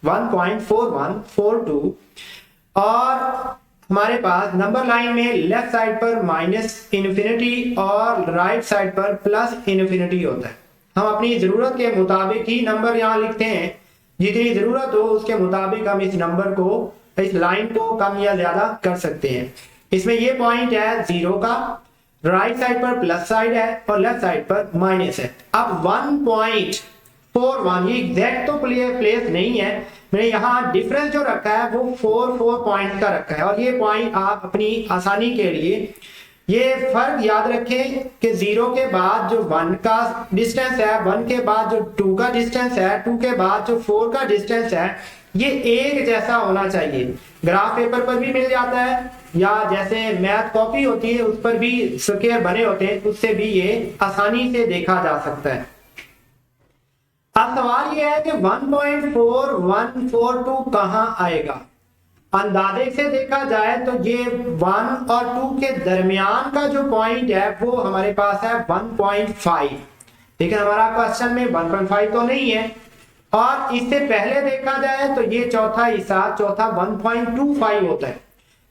1.4142 और हमारे पास नंबर लाइन में लेफ्ट साइड पर माइनस इन्फिनिटी और राइट साइड पर प्लस इन्फिनिटी होता है। हम अपनी जरूरत के मुताबिक ही नंबर यहाँ लिखते हैं, जितनी जरूरत हो उसके मुताबिक हम इस नंबर को, इस लाइन को कम या ज्यादा कर सकते हैं। इसमें ये पॉइंट है 0 का, राइट साइड पर प्लस साइड है और लेफ्ट साइड पर माइनस है। अब 1.41 ये एग्जैक्ट तो प्लेस नहीं है, मैंने यहाँ डिफरेंस जो रखा है वो 4 पॉइंट का रखा है, और ये पॉइंट आप अपनी आसानी के लिए ये फर्क याद रखें कि 0 के बाद जो 1 का डिस्टेंस है, 1 के बाद जो 2 का डिस्टेंस है, 2 के बाद जो 4 का डिस्टेंस है, ये एक जैसा होना चाहिए। ग्राफ पेपर पर भी मिल जाता है या जैसे मैथ कॉपी होती है उस पर भी स्क्वायर बने होते हैं, उससे भी ये आसानी से देखा जा सकता है। अब सवाल ये है कि 1.4142 कहां आएगा। अंदाजे से देखा जाए तो ये 1 और 2 के दरमियान का जो पॉइंट है वो हमारे पास है 1.5, लेकिन हमारा क्वेश्चन में 1.5 तो नहीं है, और इससे पहले देखा जाए तो ये चौथा हिस्सा 1.25 होता है,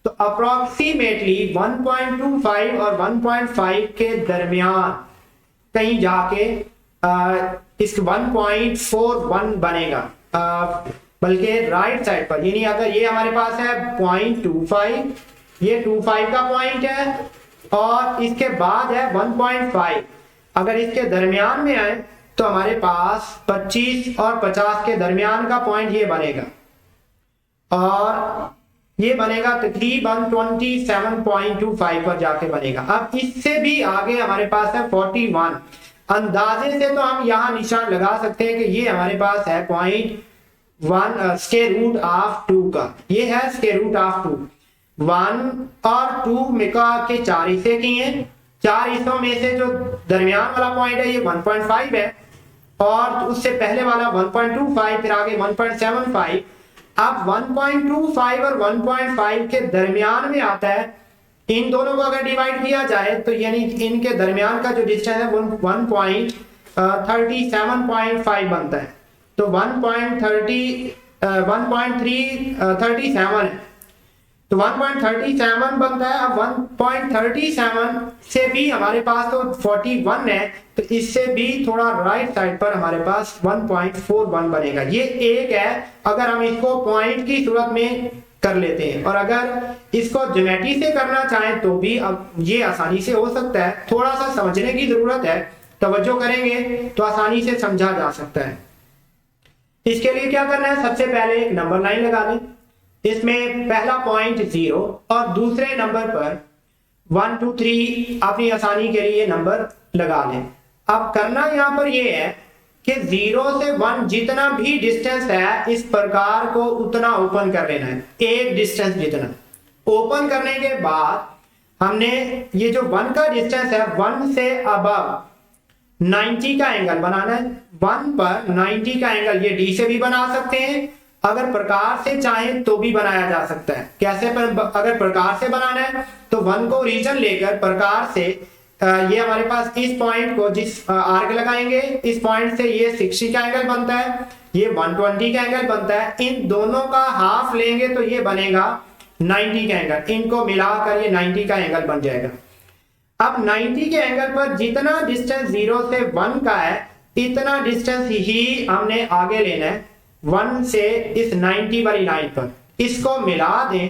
तो अप्रोक्सीमेटली 1.25 और 1.5 के दरमियान कहीं जाके इस 1.41 बनेगा, बल्कि राइट साइड पर, यानी अगर ये हमारे पास है 0.25, ये 25 का पॉइंट है और इसके बाद है 1.5, अगर इसके दरमियान में आए तो हमारे पास 25 और 50 के दरमियान का पॉइंट ये बनेगा, और ये बनेगा तकरीबन 27.25 पर जाके बनेगा। अब इससे भी आगे हमारे पास है 41, अंदाजे से तो हम यहाँ निशान लगा सकते हैं कि ये हमारे पास है 0.1 स्क्वायर रूट ऑफ 2 का, ये है स्क्वायर रूट ऑफ 2। 1 और 2 मिका के 4 हिस्से किए, 4 हिस्सों में से जो दरमियान वाला पॉइंट है ये 1.5 है, और उससे पहले वाला 1.25, फिर आगे 1.75। अब 1.25 और 1.5 के दरमियान में आता है। इन दोनों को अगर डिवाइड किया जाए तो यानी इनके दरमियान का जो डिस्टेंस है वो 1.37.5 बनता है। तो 1.37 है, तो 1.37 बनता है। अब 1.37 से भी हमारे पास तो 41 है, तो इससे भी थोड़ा राइट साइड पर हमारे पास 1.41 बनेगा। ये एक है अगर हम इसको पॉइंट की सूरत में कर लेते हैं, और अगर इसको ज्योमेट्री से करना चाहें तो भी अब ये आसानी से हो सकता है। थोड़ा सा समझने की जरूरत है, तवज्जो करेंगे तो आसानी से समझा जा सकता है। इसके लिए क्या करना है, सबसे पहले एक नंबर लाइन लगा दें। इसमें पहला पॉइंट 0 और दूसरे नंबर पर 1 2 3 अपनी आसानी के लिए नंबर लगा लें। अब करना यहां पर यह है कि 0 से 1 जितना भी डिस्टेंस है इस प्रकार को उतना ओपन कर लेना है, एक डिस्टेंस जितना। ओपन करने के बाद हमने ये जो 1 का डिस्टेंस है 1 से अबव 90 का एंगल बनाना है। 1 पर 90 का एंगल ये डी से भी बना सकते हैं, अगर प्रकार से चाहें तो भी बनाया जा सकता है। कैसे अगर प्रकार से बनाना है तो 1 को रीजन लेकर प्रकार से ये हमारे पास इस पॉइंट को जिस आर्क लगाएंगे, इस पॉइंट से ये 60 का एंगल बनता है, ये 120 का एंगल बनता है। इन दोनों का हाफ लेंगे तो ये बनेगा 90 का एंगल, इनको मिलाकर ये 90 का एंगल बन जाएगा। अब 90 के एंगल पर जितना डिस्टेंस 0 से 1 का है इतना डिस्टेंस ही हमने आगे लेना है 1 से इस 90 वाली लाइन पर। इसको मिला दें,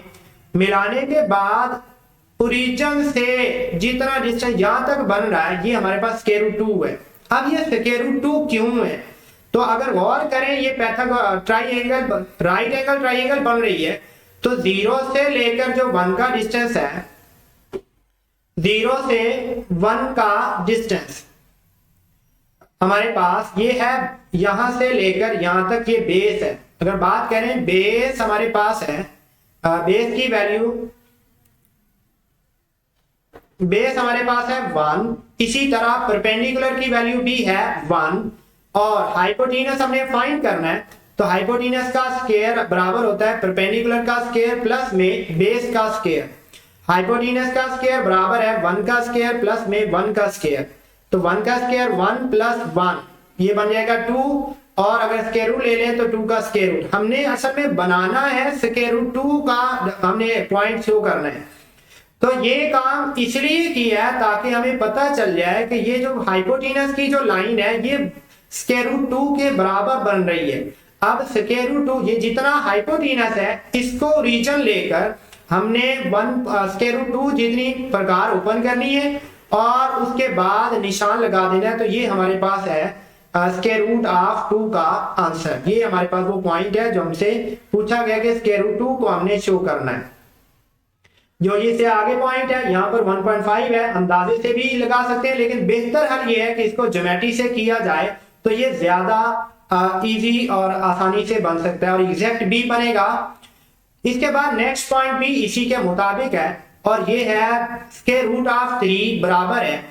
मिलाने के बाद ओरिजिन से जितना डिस्टेंस यहां तक बन रहा है ये हमारे पास स्क्वायर रूट 2 है। अब ये स्क्वायर रूट 2 क्यों है, तो अगर गौर करें ये ट्राइएंगल राइट एंगल ट्राइएंगल बन रही है, तो 0 से लेकर जो 1 का डिस्टेंस है, 0 से 1 का डिस्टेंस हमारे पास ये है, यहां से लेकर यहां तक ये बेस है। अगर बात करें बेस हमारे पास है, बेस की वैल्यू, बेस हमारे पास है 1, इसी तरह परपेंडिकुलर की वैल्यू भी है 1, और हाइपोटेनस हमने फाइंड करना है, तो हाइपोटेनस का स्क्वायर बराबर होता है परपेंडिकुलर का स्क्वायर प्लस में बेस का स्क्वायर। हाइपोटेनस का स्क्वायर बराबर है 1 का स्क्वायर प्लस में 1 का स्क्वायर, तो 1 का स्क्वायर 1 प्लस 1 ये बन जाएगा 2, और अगर स्क्वायर रूट ले लें तो 2 का स्क्वायर रूट। हमने असल में बनाना है स्क्वायर रूट 2 का, हमने पॉइंट शो करना है। तो ये काम इसलिए किया है ताकि हमें पता चल जाए कि ये जो हाइपोटेनस की जो लाइन है ये स्क्वायर रूट 2 के बराबर बन रही है। अब स्क्वायर रूट 2 ये जितना हाइपोटेनस है इसको रीजन लेकर हमने 1 स्क्वायर रूट 2 जितनी प्रकार ओपन करनी है और उसके बाद निशान लगा देना है। तो ये हमारे पास है स्क्वायर रूट ऑफ 2 का आंसर। ये हमारे पास वो पॉइंट है जो हमसे पूछा गया कि स्क्वायर रूट 2 को हमने शो करना है। जो ये से आगे पॉइंट है यहाँ पर 1.5 है, अंदाजे से भी लगा सकते हैं, लेकिन बेहतर हल ये है कि इसको ज्योमेट्री से किया जाए तो ये ज्यादा इजी और आसानी से बन सकता है और एग्जैक्ट भी बनेगा। इसके बाद नेक्स्ट पॉइंट भी इसी के मुताबिक है, और ये है स्क्वायर रूट ऑफ 3 बराबर है,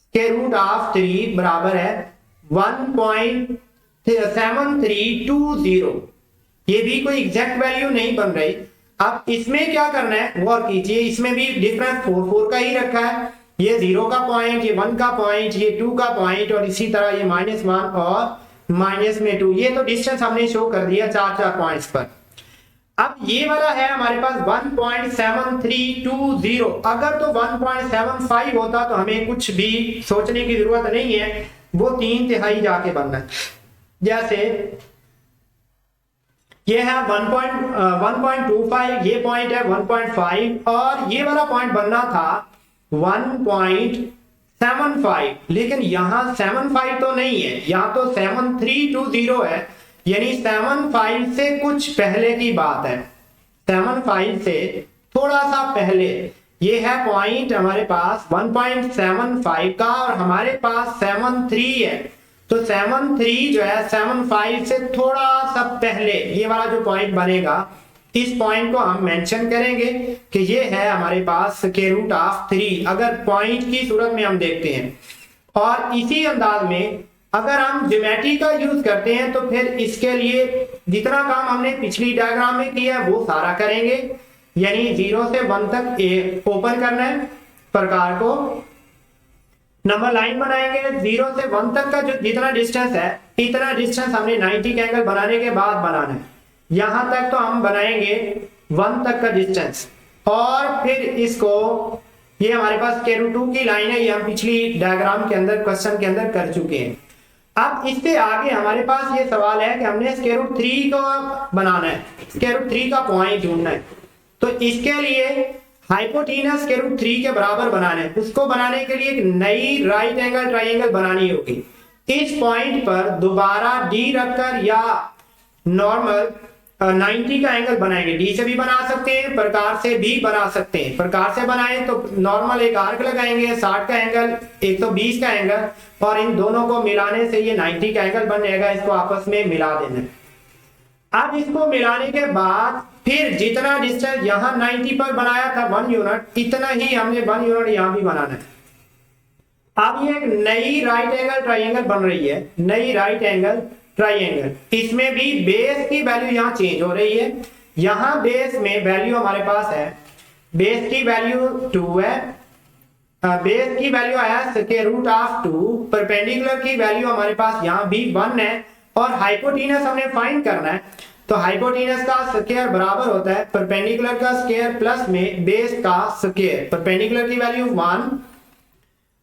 स्क्वायर रूट ऑफ 3 बराबर है 1.7320। ये भी कोई एग्जैक्ट वैल्यू नहीं बन रही। अब इसमें क्या करना है गौर कीजिए, इसमें भी डिफरेंस 4 का ही रखा है, ये 0 का पॉइंट, ये 1 का पॉइंट, ये 2 का पॉइंट, और इसी तरह ये -1 और -2। ये तो डिस्टेंस हमने शो कर दिया 4 पॉइंट्स पर। अब ये वाला है हमारे पास 1.7320। अगर तो 1.75 होता तो हमें कुछ भी सोचने की जरूरत नहीं है, वो 3/3 जाके बनना है। जैसे ये है 1.25, ये पॉइंट है 1.5, और ये वाला पॉइंट बनना था 1.75, लेकिन यहां 75 तो नहीं है, यहां तो 7320 है, यानी 75 से कुछ पहले की बात है, 75 से थोड़ा सा पहले। ये है पॉइंट हमारे पास 1.75 का, और हमारे पास 73 है, तो 73 जो है 75 से थोड़ा सा पहले ये वाला जो पॉइंट बनेगा इस पॉइंट को हम मेंशन करेंगे कि ये है हमारे पास स्क्वायर रूट ऑफ 3 अगर पॉइंट की सूरत में हम देखते हैं। और इसी अंदाज में अगर हम ज्योमेट्री का यूज करते हैं तो फिर इसके लिए जितना काम हमने पिछली डायग्राम में किया है वो सारा करेंगे, यानी 0 से 1 तक ओपन करना है प्रकार को, नंबर लाइन बनाएंगे, 0 से 1 तक का जो जितना डिस्टेंस है इतना डिस्टेंस हमने 90 का एंगल बनाने के बाद बनाना है। यहां तक तो हम बनाएंगे 1 तक का डिस्टेंस, और फिर इसको ये हमारे पास स्क्वायर रूट 2 की लाइन है, ये हम पिछली डायग्राम के अंदर क्वेश्चन के अंदर कर चुके हैं। अब इससे आगे हमारे पास ये सवाल है कि हमने स्क्वायर रूट 3 को बनाना है, स्क्वायर रूट 3 का पॉइंट ढूंढना है। तो इसके लिए हाइपोटेनस स्क्वायर रूट 3 के बराबर बनाना है। उसको बनाने के लिए एक नई राइट एंगल ट्राइंगल बनानी होगी। इस पॉइंट पर दोबारा डी रखकर या नॉर्मल 90 का एंगल बनाएंगे। डी से भी बना सकते हैं, प्रकार से भी बना सकते हैं। प्रकार से बनाएं तो नॉर्मल एक आर्क लगाएंगे 60 का एंगल 120 का एंगल, और इन दोनों को मिलाने से ये 90 का एंगल बन जाएगा। इसको आपस में मिला देना। अब इसको मिलाने के बाद फिर जितना डिस्टेंस यहाँ 90 पर बनाया था 1 यूनिट, इतना ही हमने 1 यूनिट यहाँ भी बनाना है। अब ये एक नई राइट एंगल ट्राइंगल बन रही है, नई राइट एंगल ट्राइंगल। इसमें भी बेस की वैल्यू यहाँ चेंज हो रही है। यहाँ बेस में वैल्यू हमारे पास है, बेस की वैल्यू 2 है, बेस की वैल्यू आया स्क्वायर रूट ऑफ 2, परपेंडिकुलर की वैल्यू हमारे पास यहाँ भी 1 है, और हाइपोटेनस हमने फाइंड करना है। तो हाइपोटेनस का स्क्वायर बराबर होता है परपेंडिकुलर का स्क्वायर प्लस में बेस का स्क्वायर। परपेंडिकुलर की वैल्यू 1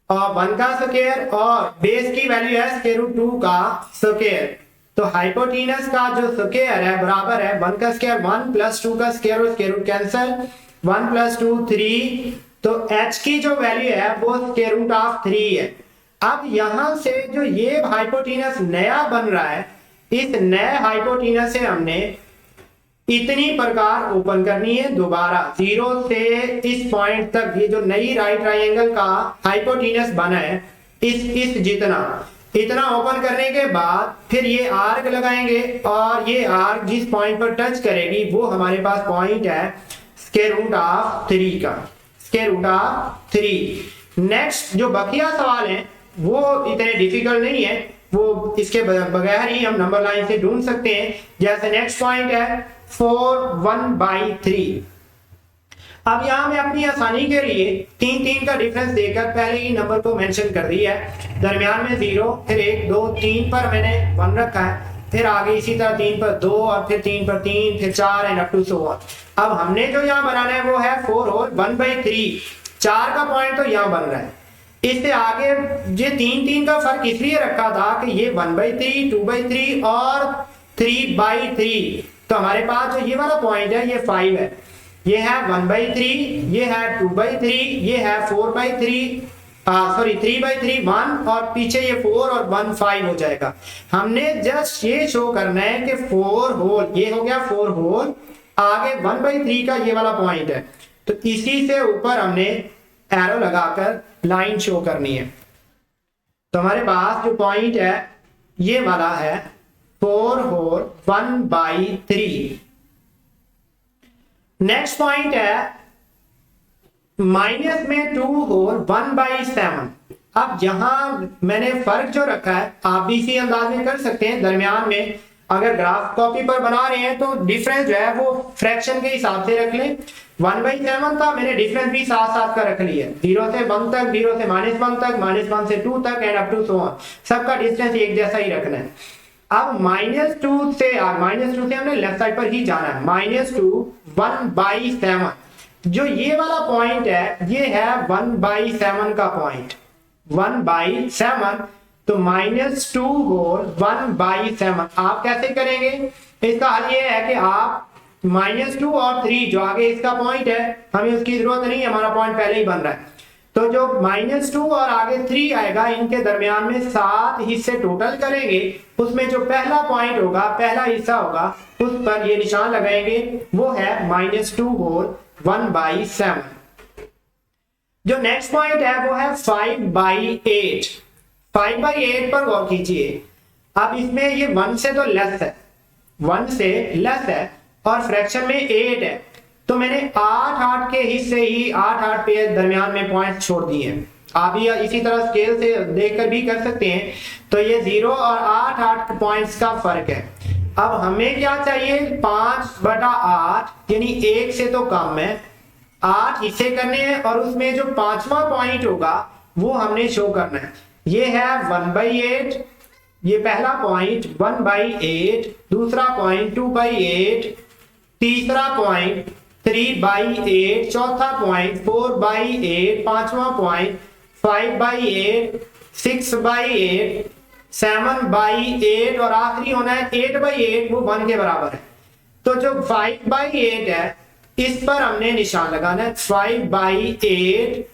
और 1 का स्क्वायर, और बेस की वैल्यू है स्क्वायर रूट 2 का स्क्वायर। तो हाइपोटेनस का जो स्क्वायर है बराबर है 1 का स्क्वायर 1 प्लस 2 का स्क्वायर, और स्क्वायर रूट कैंसिल, 1 प्लस 2 3। तो h की जो वैल्यू है वो स्क्वायर रूट ऑफ 3 है। अब यहां से जो ये हाइपोटेनस नया बन रहा है, इस नए हाइपोटेनस से हमने इतनी प्रकार ओपन करनी है दोबारा 0 से इस पॉइंट तक। ये जो नई राइट ट्राइंगल का हाइपोटेनस बना है इस इतना ओपन करने के बाद फिर ये आर्क लगाएंगे, और ये आर्क जिस पॉइंट पर टच करेगी वो हमारे पास पॉइंट है स्क्वायर रूट ऑफ 3 का, स्क्वायर रूट ऑफ 3। नेक्स्ट जो बकिया सवाल है वो इतने डिफिकल्ट नहीं है, वो इसके बगैर ही हम नंबर लाइन से ढूंढ सकते हैं। जैसे नेक्स्ट पॉइंट है 4 1/3। अब यहां मैं अपनी आसानी के लिए 3 का डिफरेंस देकर पहले ही नंबर को मेंशन कर दिया है। दरमियान में 0, फिर 1 2 3 पर मैंने 1 रखा है, फिर आगे इसी तरह 3 पर 2, और फिर 3 पर 3, फिर 4 and up to so on. अब हमने जो यहाँ बनाना है वो है 4 होल 1/3। 4 का पॉइंट तो यहाँ बन रहा है। इससे आगे ये 3 का फर्क इसलिए रखा था कि ये 1/3 2/3 और 3/3। तो हमारे पास जो ये वाला पॉइंट है ये 5 है, ये है 1/3, ये है 2/3, ये है 4/3, सॉरी 3/3 1, और पीछे ये 4 और 1 5 हो जाएगा। हमने जस्ट ये शो करना है कि 4 होल, ये हो गया 4 होल, आगे 1/3 का ये वाला पॉइंट है, तो इसी से ऊपर हमने एरो लगाकर लाइन शो करनी है। तो हमारे पास जो पॉइंट है ये वाला है 4 होल 1/3। नेक्स्ट पॉइंट है माइनस में 2 होल 1/7। अब यहां मैंने फर्क जो रखा है आप भी इसी अंदाज में कर सकते हैं। दरमियान में अगर ग्राफ कॉपी पर बना रहे हैं तो डिफरेंस जो है वो फ्रैक्शन के हिसाब से रख लें। 1/7 था, मैंने डिफरेंस भी साथ साथ का रख लिया, 0 से 1 तक, 0 से -1 तक, -1 से 2 तक and up to so on. सबका डिस्टेंस एक जैसा ही रखना है। अब -2 से हमने लेफ्ट साइड पर ही जाना है। -2 1/7, जो ये वाला पॉइंट है ये है 1/7 का पॉइंट, 1/7। तो -2 होल 1/7 आप कैसे करेंगे? इसका हल ये है कि आप -2 और 3 जो आगे इसका पॉइंट है हमें उसकी जरूरत नहीं है, हमारा पॉइंट पहले ही बन रहा है। तो जो -2 और आगे 3 आएगा इनके दरमियान में 7 हिस्से टोटल करेंगे, उसमें जो पहला पॉइंट होगा, पहला हिस्सा होगा, उस पर ये निशान लगाएंगे, वो है -2 होल 1/7। जो नेक्स्ट पॉइंट है वो है 5/8। 5/8 पर गौर कीजिए। अब इसमें ये 1 से तो लेस है, 1 से लेस है, और फ्रैक्शन में 8 है, तो मैंने 8 के हिस्से ही 8 पे दरमियान में पॉइंट छोड़ दिए हैं। आप भी इसी तरह स्केल से देखकर भी कर सकते हैं। तो ये 0 और 8 पॉइंट्स का फर्क है। अब हमें क्या चाहिए, 5/8 यानी 1 से तो कम है, 8 हिस्से करने हैं और उसमें जो 5वां पॉइंट होगा वो हमने शो करना है। ये है 1/8, ये पहला पॉइंट 1/8, दूसरा पॉइंट 2/8, तीसरा पॉइंट 3/8, चौथा पॉइंट 4/8, पांचवा पॉइंट 5/8, 6/8, 7/8 और आखिरी होना है 8/8, वो 1 के बराबर है। तो जो 5/8 है इस पर हमने निशान लगाना है, 5/8,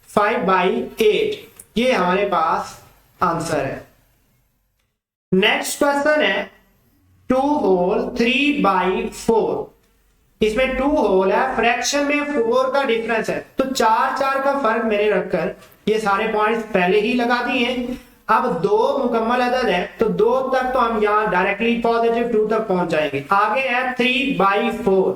5/8, ये हमारे पास आंसर है। नेक्स्ट क्वेश्चन है 2 होल 3/4। इसमें 2 होल है, फ्रैक्शन में 4 का डिफरेंस है, तो 4 का फर्क मैंने रखकर ये सारे पॉइंट्स पहले ही लगा दिए हैं। अब 2 मुकम्मल अदद है, तो 2 तक तो हम यहाँ डायरेक्टली पॉजिटिव 2 तक पहुंच जाएंगे। आगे है 3/4।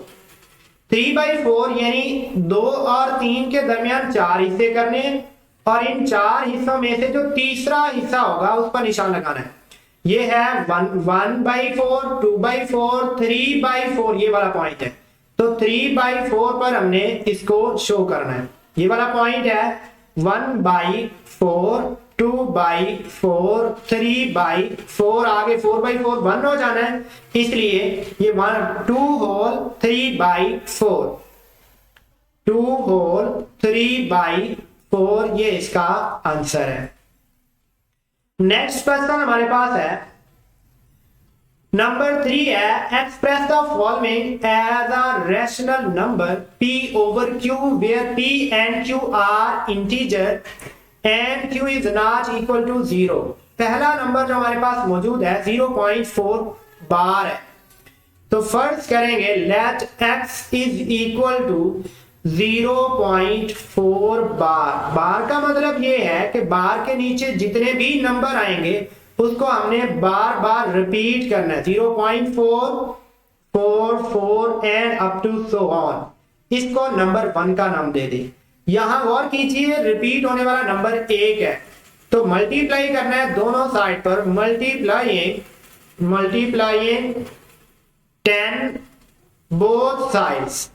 3/4 यानी 2 और 3 के दरमियान 4 हिस्से करने हैं और इन 4 हिस्सों में से जो तीसरा हिस्सा होगा उस पर निशान लगाना है। ये है 1/4, 2/4, 3/4, ये वाला पॉइंट है। तो 3/4 पर हमने इसको शो करना है। ये वाला पॉइंट है 1/4, 2/4, 3/4, आगे 4/4 1 हो जाना है, इसलिए ये 2 होल 3/4, 2 होल 3/4, ये इसका आंसर है। नेक्स्ट क्वेश्चन हमारे पास है नंबर 3 है, express the following as a rational number p over q where p and q are integer and q is not equal to 0। पहला नंबर जो हमारे पास मौजूद है 0.4 बार है। तो फर्ज करेंगे let x is equal to 0.4 bar. Bar का मतलब ये है कि बार के नीचे जितने भी नंबर आएंगे उसको हमने बार बार रिपीट करना है, 0.4, 4, 4 and up to so on. इसको नंबर 1 का नाम दे दें। यहां गौर कीजिए, रिपीट होने वाला नंबर 1 है, तो मल्टीप्लाई करना है दोनों साइड पर, मल्टीप्लाइंग 10 बोथ साइड्स,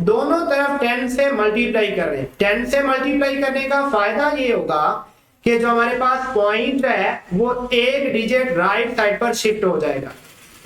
दोनों तरफ 10 से मल्टीप्लाई कर रहे हैं। 10 से मल्टीप्लाई करने का फायदा ये होगा कि जो हमारे पास पॉइंट है वो एक डिजिट राइट साइड पर शिफ्ट हो जाएगा,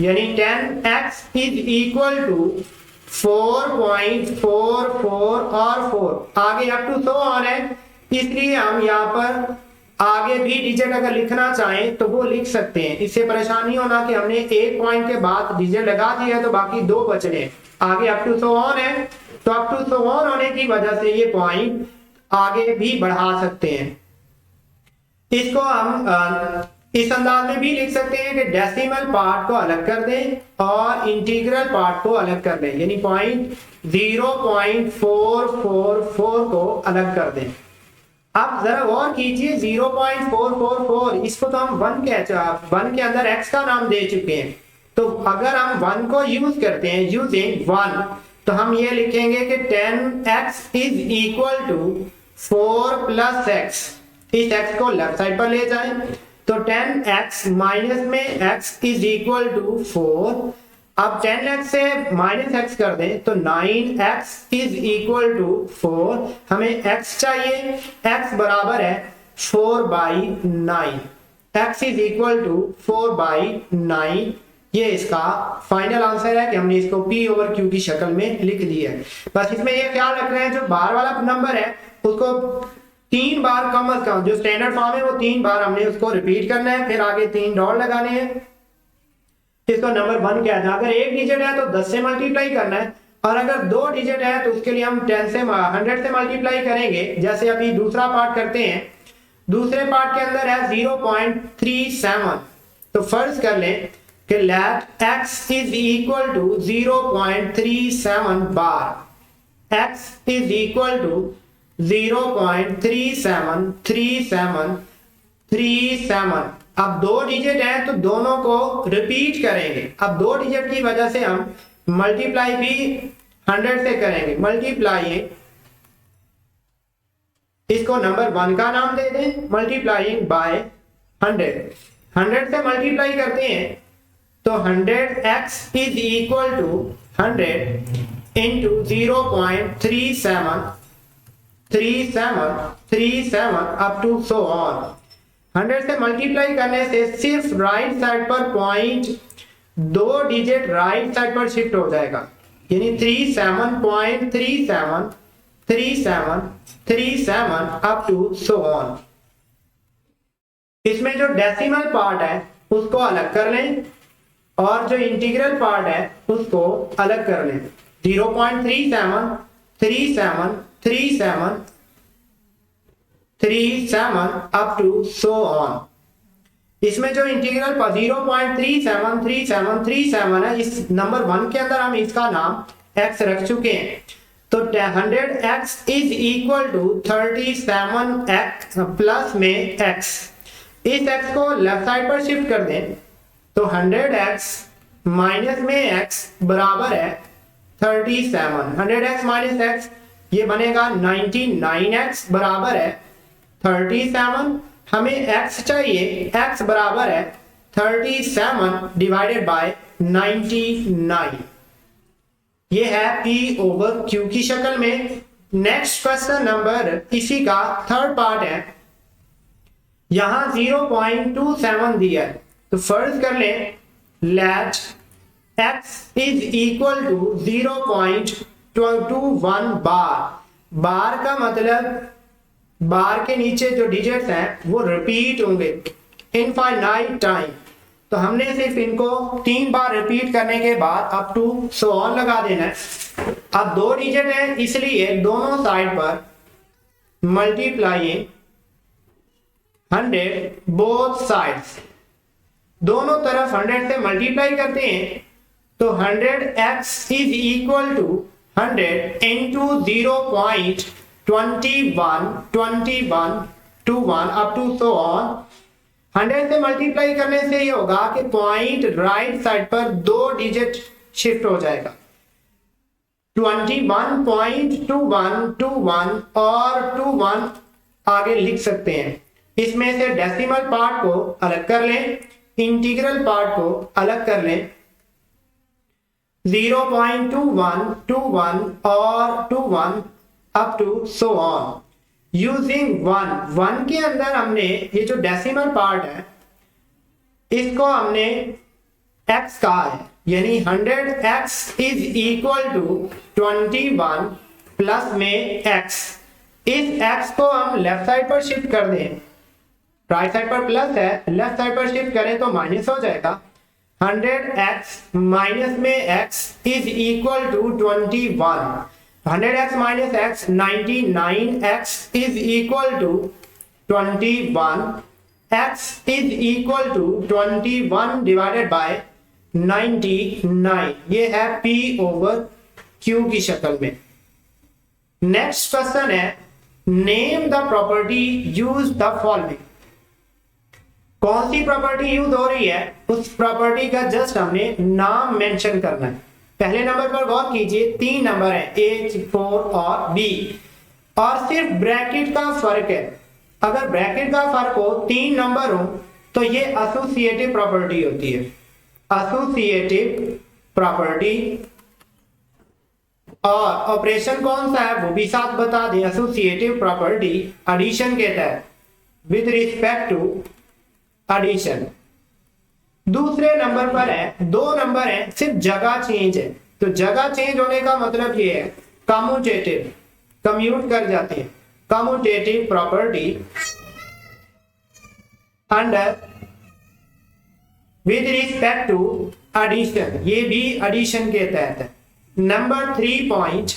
यानी 10x इज इक्वल टू 4.44 और 4 आगे अप टू सो ऑन है, इसलिए हम यहाँ पर आगे भी डिजिट अगर लिखना चाहें तो वो लिख सकते हैं। इससे परेशान नहीं होना कि हमने एक पॉइंट के बाद डिजिट लगा दिया तो बाकी 2 बचने, आगे अप टू सो ऑन है, तो अप टू सो ऑन होने की वजह से ये पॉइंट आगे भी बढ़ा सकते हैं। इसको हम इस अंदाज में भी लिख सकते हैं कि डेसिमल पार्ट को अलग कर दें और इंटीग्रल पार्ट को अलग कर दें, यानी पॉइंट 0.444 को अलग कर दें। अब जरा गौर कीजिए, 0.444 इसको तो हम 1 के अंदर x का नाम दे चुके हैं, तो अगर हम 1 को यूज करते हैं यूजिंग 1, तो हम ये लिखेंगे कि 10x is equal to 4 plus x। इस x को लेफ्ट साइड पर ले जाएं, तो 10x माइनस में x इज इक्वल टू 4। अब 10x से माइनस x कर दें तो 9x इज इक्वल टू 4। हमें x चाहिए, x बराबर है 4/9, x इज इक्वल टू 4/9। ये इसका फाइनल आंसर है कि हमने इसको p ओवर q की शक्ल में लिख दिया है। बस इसमें ये ख्याल रख रहे हैं जो बार वाला नंबर है उसको 3 बार कम अज कम, जो स्टैंडर्ड फॉर्म है वो 3 बार हमने उसको रिपीट करना है, फिर आगे 3 डॉट लगाने हैं, इसको नंबर 1 कहते हैं। अगर एक डिजिट है तो 10 से मल्टीप्लाई करना है, और अगर 2 डिजिट है तो उसके लिए हम 100 से मल्टीप्लाई करेंगे। जैसे अभी दूसरा पार्ट करते हैं, दूसरे पार्ट के अंदर है 0.37, तो फर्ज कर लें कि let x is equal to 0.37 bar, x is equal to 0.373737। अब 2 डिजिट है तो दोनों को रिपीट करेंगे। अब 2 डिजिट की वजह से हम मल्टीप्लाई भी 100 से करेंगे, मल्टीप्लाई इसको नंबर 1 का नाम दे दें, मल्टीप्लाइंग बाय 100 से मल्टीप्लाई करते हैं तो 100x is equal to 100 into 0.3737 up to so on. 100 से मल्टीप्लाई करने से सिर्फ राइट साइड पर पॉइंट 2 डिजिट राइट साइड पर शिफ्ट हो जाएगा, यानी 37.3737 अप टू सो ऑन। इसमें जो डेसिमल पार्ट है उसको अलग कर लें और जो इंटीग्रल पार्ट है उसको अलग कर लें। 0.373737 अप टू सो ऑन। इसमें जो इंटीग्रल 0.373737 है, इस नंबर 1 के अंदर हम इसका नाम x रख चुके हैं, तो 100x is equal to 37x plus में x। इस x को लेफ्ट साइड पर शिफ्ट कर दें तो 100x माइनस में x बराबर है 37। 100x माइनस x ये बनेगा 99x बराबर है 37। हमें x चाहिए, x बराबर है 37 डिवाइडेड बाय 99। ये है P ओवर Q की शक्ल में। नेक्स्ट क्वेश्चन नंबर इसी का थर्ड पार्ट है। यहां 0.27 दिया है, तो फर्ज कर लें let x is equal to 0.21 bar. Bar का मतलब बार के नीचे जो डिजिट्स हैं वो रिपीट होंगे इनफाइनाइट टाइम, तो हमने सिर्फ इनको 3 बार रिपीट करने के बाद अप टू सो ऑन लगा देना है। अब 2 डिजिट है इसलिए दोनों साइड पर मल्टीप्लाई 100 बोथ साइड्स, दोनों तरफ 100 से मल्टीप्लाई करते हैं तो 100x is equal to 100 into 0.21 up to so on. 100 से मल्टीप्लाई करने से ये होगा कि पॉइंट राइट साइड पर 2 डिजिट शिफ्ट हो जाएगा। 21.2121 और 21 आगे लिख सकते हैं। इसमें से डेसिमल पार्ट को अलग कर लें, इंटीग्रल पार्ट को अलग कर लें। 0.2121 और 21 up to so on using 1 के अंदर हमने ये जो डेसिमल पार्ट है इसको हमने x कहा है, यानी 100x is equal to 21 plus में x। इस x को हम लेफ्ट साइड पर शिफ्ट कर दें, राइट साइड पर प्लस है, लेफ्ट साइड पर शिफ्ट करें तो माइनस हो जाएगा। 100x माइनस में x is equal to 21। 100x minus x 99x is equal to 21। x is equal to 21 divided by 99। ये है P ओवर Q की शक्ल में। नेक्स्ट क्वेश्चन है name the property use the following. कौन सी प्रॉपर्टी यूज हो रही है उस प्रॉपर्टी का जस्ट हमने नाम मेंशन करना है। पहले नंबर पर गौर कीजिए, 3 नंबर है A, 4 और B और सिर्फ ब्रैकेट का फर्क है। अगर ब्रैकेट का फर्क हो, 3 नंबर हो तो ये एसोसिएटिव प्रॉपर्टी होती है। एसोसिएटिव प्रॉपर्टी और ऑपरेशन कौन सा है वो भी साथ बता दें। एसोसिएटिव प्रॉपर्टी एडिशन के तहत विद रिस्पेक्ट टू एडिशन। दूसरे नंबर पर है, 2 नंबर है, सिर्फ जगह चेंज है, तो जगह चेंज होने का मतलब ये है कम्यूटेटिव, कम्यूट कर जाते हैं। Commutative property under with respect to addition, ये भी एडिशन के तहत है। नंबर 3 पॉइंट,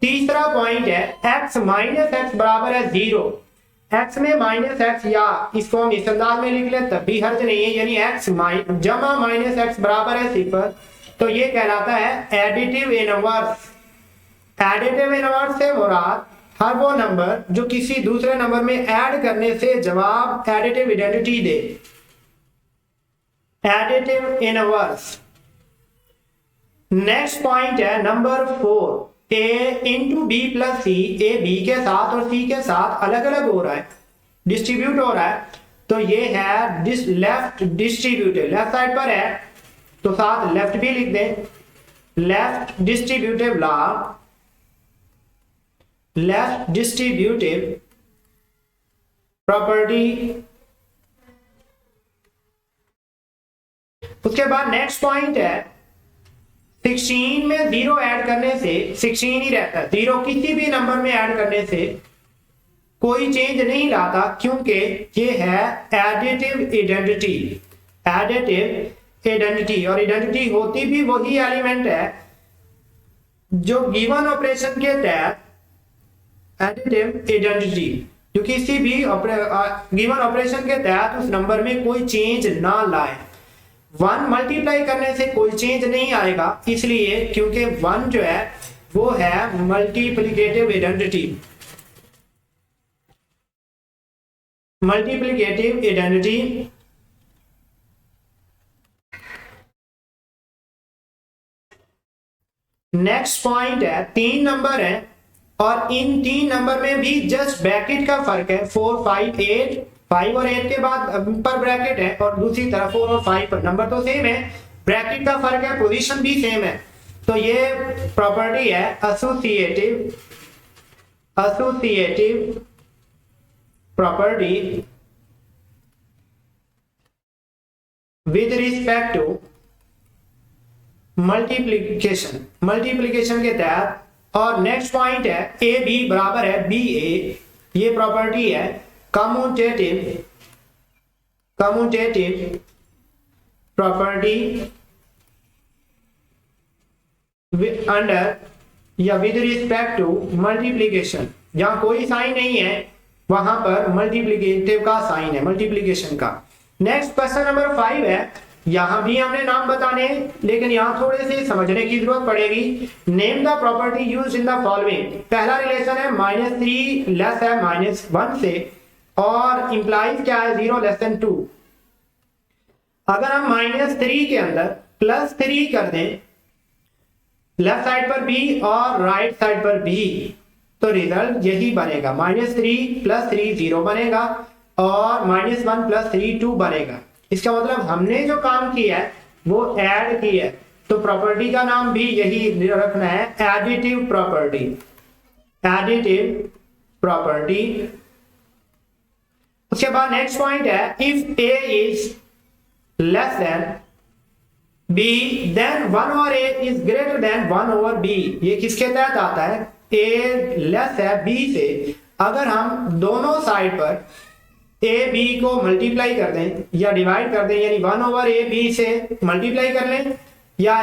तीसरा पॉइंट है x माइनस एक्स बराबर है 0। x में माइनस एक्स या इसको हम इस अंदाज में लिख लें तब भी हर्ज नहीं है, यानी x जमा माइनस एक्स बराबर है 0, तो ये कहलाता है एडिटिव इनवर्स। एडिटिव इनवर्स से मुराद हर वो नंबर जो किसी दूसरे नंबर में ऐड करने से जवाब एडिटिव आइडेंटिटी दे। एडिटिव इनवर्स नेक्स्ट पॉइंट है number 4, a into b plus c, a b के साथ और सी के साथ अलग अलग हो रहा है, डिस्ट्रीब्यूट हो रहा है, तो ये है लेफ्ट डिस्ट्रीब्यूटिव, लेफ्ट साइड पर है तो साथ लेफ्ट भी लिख दें, left distributive law, left distributive property. उसके बाद नेक्स्ट पॉइंट है 16 में 0 ऐड करने से 16 ही रहता है, 0 किसी भी नंबर में ऐड करने से कोई चेंज नहीं लाता, क्योंकि ये है एडिटिव आइडेंटिटी, एडिटिव आइडेंटिटी, और आइडेंटिटी होती भी वही एलिमेंट है जो गिवन ऑपरेशन के तहत, एडिटिव आइडेंटिटी जो किसी भी गिवन ऑपरेशन के तहत उस नंबर में कोई चेंज ना लाए। 1 मल्टीप्लाई करने से कोई चेंज नहीं आएगा, इसलिए क्योंकि 1 जो है वो है multiplicative identity, multiplicative identity. Next point है 3 नंबर है और इन 3 नंबर में भी जस्ट ब्रैकेट का फर्क है, 4 5 8, 5 और 8 के बाद पर ब्रैकेट है और दूसरी तरफ 4 और 5 पर, नंबर तो सेम है, ब्रैकेट का फर्क है, पोजीशन भी सेम है। तो ये प्रॉपर्टी है associative, associative property with respect to multiplication, multiplication के तहत। और नेक्स्ट पॉइंट है ए बी बराबर है बी ए, ये प्रॉपर्टी है कम्यूटेटिव, कम्यूटेटिव प्रॉपर्टी अंडर या विद रिस्पेक्ट टू मल्टीप्लिकेशन, जहां कोई साइन नहीं है वहां पर मल्टीप्लिकेटिव का साइन है, मल्टीप्लिकेशन का। नेक्स्ट क्वेश्चन नंबर 5 है, यहां भी हमने नाम बताने हैं लेकिन यहां थोड़े से समझने की जरूरत पड़ेगी। Name the property used in the following. पहला रिलेशन है -3 लेस है -1 से और इंप्लाइज क्या है 0 लेस देन 2। अगर हम -3 के अंदर +3 कर दें लेफ्ट साइड पर b और राइट साइड पर b, तो रिजल्ट यही बनेगा, -3 + 3 0 बनेगा और -1 + 3 2 बनेगा। इसका मतलब हमने जो काम किया है वो ऐड किया है, तो प्रॉपर्टी का नाम भी यही रखना है, एडिटिव प्रॉपर्टी, एडिटिव प्रॉपर्टी। उसके बाद नेक्स्ट पॉइंट है if a is less than b then 1 over a is greater than 1 over b। ये किसके तहत आता है, a लेस है b से, अगर हम दोनों साइड पर ए बी को मल्टीप्लाई कर दें या डिवाइड कर दें, यानी 1 ओवर ए बी से मल्टीप्लाई कर लें, या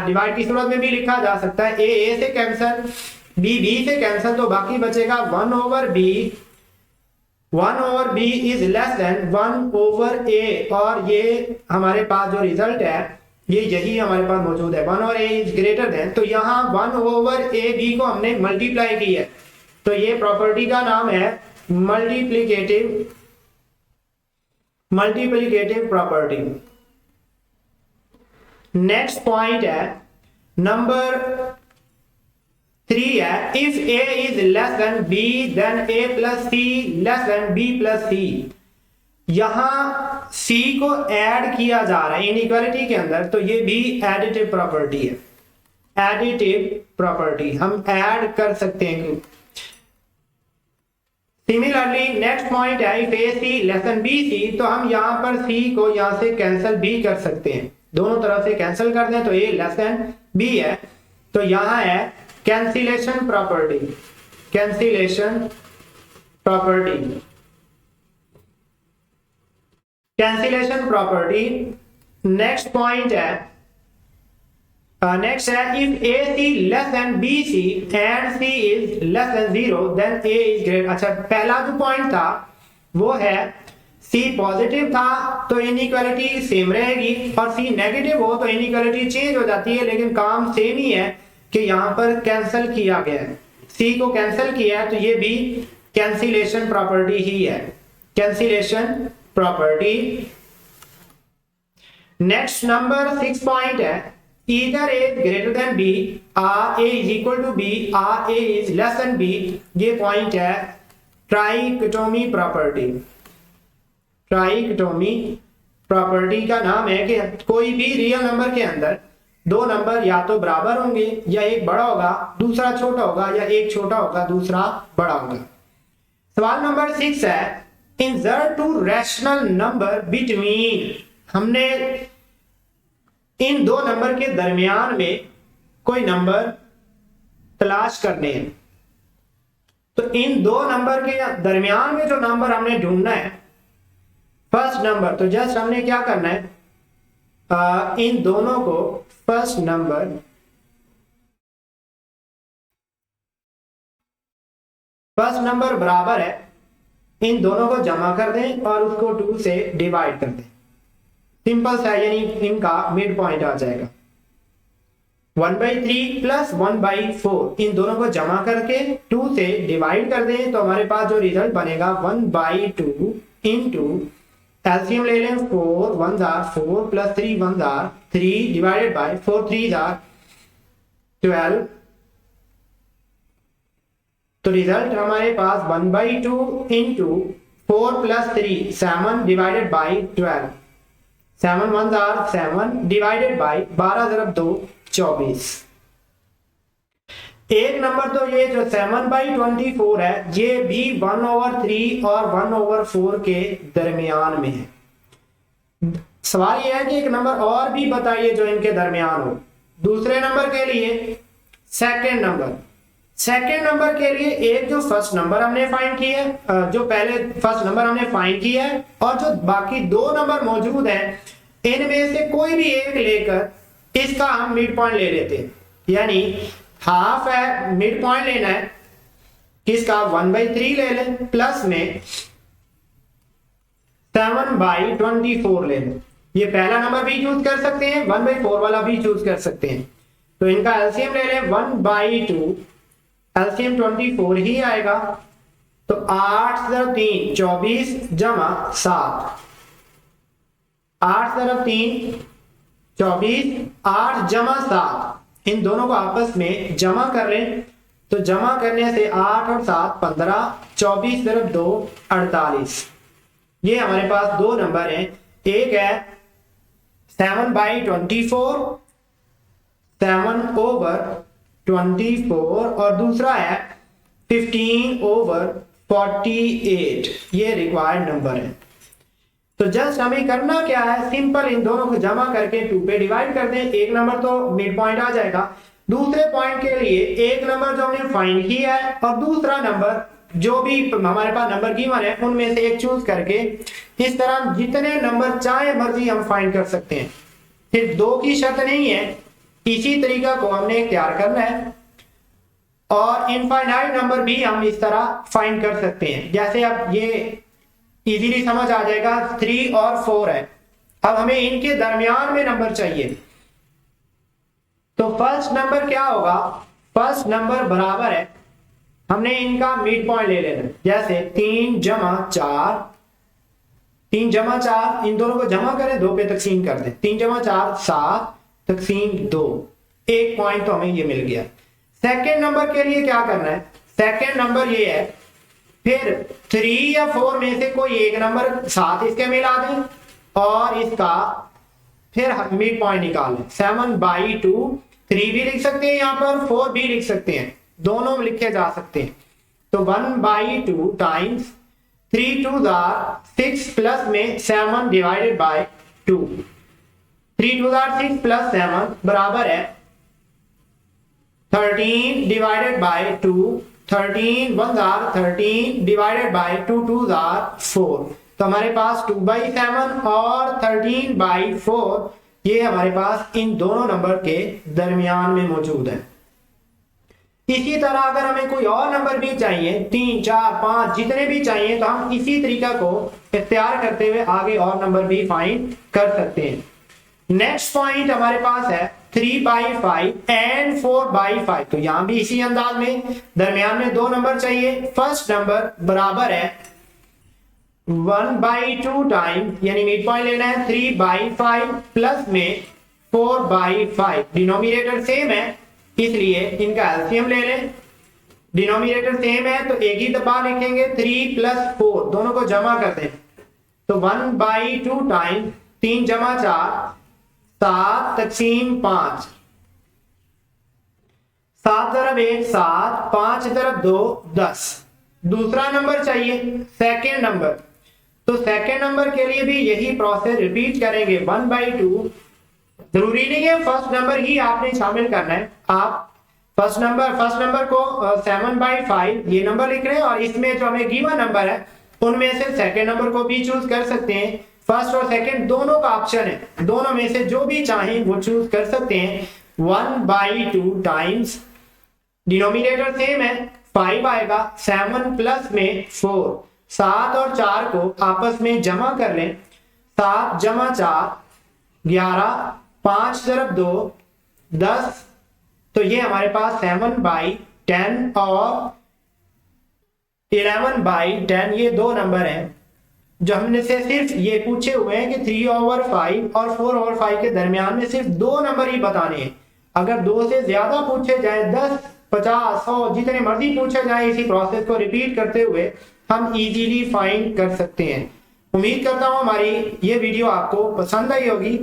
डिवाइड की सूरत में भी लिखा जा सकता है ए से कैंसिल, बी से कैंसिल, तो बाकी बचेगा 1 over b, 1 over b is less than 1 over a, और ये हमारे पास जो रिजल्ट है ये यही हमारे पास मौजूद है, 1 over A is greater then, तो यहाँ 1 ओवर ए बी को हमने मल्टीप्लाई की है, तो ये प्रॉपर्टी का नाम है multiplicative, multiplicative property. Next point है नंबर 3 है if a is less than b then a plus c less than b plus c। यहां c को ऐड किया जा रहा है इनइक्वालिटी के अंदर, तो ये भी एडिटिव प्रॉपर्टी है, एडिटिव प्रॉपर्टी हम ऐड कर सकते हैं। सिमिलरली नेक्स्ट पॉइंट है if a c less than b c, तो हम यहाँ पर c को यहाँ से कैंसिल भी कर सकते हैं, दोनों तरफ से कैंसिल कर दें तो a लेस देन b है, तो यहाँ है cancellation property, cancellation property, cancellation property. Next point है नेक्स्ट है if a c less than b c and c is less than 0 then a is greater. अच्छा, पहला जो पॉइंट था वो है सी पॉजिटिव था तो इनइक्वालिटी सेम रहेगी, और सी नेगेटिव हो तो इनइक्वालिटी चेंज हो जाती है, लेकिन काम सेम ही है कि यहाँ पर कैंसिल किया गया है, सी को कैंसिल किया है, तो ये भी कैंसिलेशन प्रॉपर्टी ही है, cancellation property. Next number 6 point है either a greater than b, a is equal to b, a is less than b, ये पॉइंट है ट्राइकोटोमी प्रॉपर्टी। ट्राइकोटोमी प्रॉपर्टी का नाम है कि कोई भी रियल नंबर के अंदर दो नंबर या तो बराबर होंगे, या एक बड़ा होगा दूसरा छोटा होगा, या एक छोटा होगा दूसरा बड़ा होगा। सवाल नंबर 6 है, insert to rational number between, हमने इन दो नंबर के दरमियान में कोई नंबर तलाश करने हैं। तो इन दो नंबर के दरमियान में जो नंबर हमने ढूंढना है, फर्स्ट नंबर, तो जस्ट हमने क्या करना है, इन दोनों को फर्स्ट नंबर बराबर है, इन दोनों को जमा कर दें और उसको 2 से डिवाइड कर दें। सिंपल सा, यानी इनका मिड पॉइंट आ जाएगा। 1/3 प्लस 1/4, इन दोनों को जमा करके 2 से डिवाइड कर दें तो हमारे पास जो रिजल्ट बनेगा 1/2 इंटू, एलसीएम ले लें, 4 1 jar 4 plus 3 1 jar 3 divided by 4 3 jar 12। तो रिजल्ट हमारे पास 1/2 into 4 plus 3 7 divided by 12, 7 1 jar 7 divided by 12 ज़रब 2 24। एक नंबर तो ये जो 7/24 है, ये भी 1/3 और 1/4 के दरमियान में है। सवाल ये है कि एक नंबर और भी बताइए जो इनके दरमियान हो। दूसरे नंबर के लिए सेकंड नंबर के लिए एक जो फर्स्ट नंबर हमने फाइंड किया है, जो पहले फर्स्ट नंबर हमने फाइंड किया है, और जो बाकी दो नंबर मौजूद हैं, इनमें से कोई भी एक लेकर इसका हम मिड पॉइंट ले लेते हैं। यानी हाफ है, मिड पॉइंट लेना है किसका, 1/3 ले लें, प्लस में 7/24 ले लें। ये पहला नंबर भी चूज कर सकते हैं, 1/4 वाला भी चूज कर सकते हैं। तो इनका एलसीएम ले लें, 1/2, एलसीएम 24 ही आएगा। तो 8 × 3 24 जमा 7, 8 × 3 24, 8 जमा 7, इन दोनों को आपस में जमा कर लें। तो जमा करने से 8 और 7 15, 24 × 2 48। ये हमारे पास दो नंबर हैं, एक है 7/24, 7/24, और दूसरा है 15/48। ये रिक्वायर्ड नंबर है। तो जस्ट हमें करना क्या है, सिंपल इन दोनों को जमा करके 2 पे डिवाइड कर दें, एक नंबर तो मिड पॉइंट आ जाएगा। दूसरे पॉइंट के लिए एक नंबर जो हमने फाइंड किया है और दूसरा नंबर जो भी हमारे पास नंबर गिवन है उनमें से एक चूज करके इस तरह जितने नंबर चाहे मर्जी हम फाइंड कर सकते हैं। सिर्फ 2 की शर्त नहीं है, इसी तरीका को हमने इख्तियार करना है। और इनफाइनाइट नंबर भी हम इस तरह फाइंड कर सकते हैं। जैसे अब ये इजीली समझ आ जाएगा, 3 और 4 है, अब हमें इनके दरमियान में नंबर चाहिए। तो फर्स्ट नंबर क्या होगा, फर्स्ट नंबर बराबर है, हमने इनका मिड पॉइंट ले लेना। जैसे 3 जमा 4, इन दोनों को जमा करें, 2 पे तकसीम कर दें, 3 जमा 4 7 तकसीम 2, एक पॉइंट तो हमें ये मिल गया। सेकेंड नंबर के लिए क्या करना है, सेकेंड नंबर ये है, फिर 3 या 4 में से कोई एक नंबर साथ इसके मिला दें और इसका फिर मिड पॉइंट निकाल लें। 7/2, 3 भी लिख सकते हैं यहाँ पर, 4 भी लिख सकते हैं, दोनों लिखे जा सकते हैं। तो 1/2 टाइम्स 3 2 6 प्लस में 7 डिवाइडेड बाय 2, 3 2 6 प्लस 7 बराबर है 13 डिवाइडेड बाय 2, 13 1 13 डिवाइडेड बाय 2 2 4। तो हमारे पास 2/7 और 13/4 ये हमारे पास इन दोनों नंबर के दरमियान में मौजूद है। इसी तरह अगर हमें कोई और नंबर भी चाहिए, 3 4 5 जितने भी चाहिए, तो हम इसी तरीका को इख्तियार करते हुए आगे और नंबर भी फाइंड कर सकते हैं। नेक्स्ट पॉइंट हमारे पास है 3/5 एंड 4/5। तो यहां भी इसी अंदाज में दरमियान में दो नंबर चाहिए। फर्स्ट नंबर बराबर है 1/2 टाइम, यानी मिड पॉइंट लेना है 3/5 प्लस में 4/5। डिनोमिनेटर सेम है इसलिए इनका एलसीएम ले लें। डिनोमिनेटर सेम है तो एक ही दफा लिखेंगे, 3 + 4 दोनों को जमा कर दें तो 1/2 टाइम 3 जमा 4 7 तक़सीम 5, 7 × 1 7, 5 × 2 10। दूसरा नंबर चाहिए, सेकेंड नंबर। तो सेकेंड नंबर के लिए भी यही प्रोसेस रिपीट करेंगे, 1/2। जरूरी नहीं है फर्स्ट नंबर ही आपने शामिल करना है, आप फर्स्ट नंबर को 7/5 ये नंबर लिख रहे हैं और इसमें जो हमें गिवन नंबर है उनमें से सेकेंड नंबर को भी चूज कर सकते हैं। फर्स्ट और सेकेंड दोनों का ऑप्शन है, दोनों में से जो भी चाहें वो चूज कर सकते हैं। 1/2 टाइम्स डिनोमिनेटर सेम है, 5 आएगा, 7 प्लस में 4, 7 और 4 को आपस में जमा कर लें, 7 जमा 4 11, 5 × 2 10। तो ये हमारे पास 7/10 और 11/10 ये दो नंबर हैं जो हमने से सिर्फ ये पूछे हुए हैं कि 3/5 और 4/5 के दरमियान में सिर्फ दो नंबर ही बताने हैं। अगर दो से ज्यादा पूछे जाए, 10 50 100 जितने मर्जी पूछे जाए, इसी प्रोसेस को रिपीट करते हुए हम इजीली फाइंड कर सकते हैं। उम्मीद करता हूं हमारी ये वीडियो आपको पसंद आई होगी।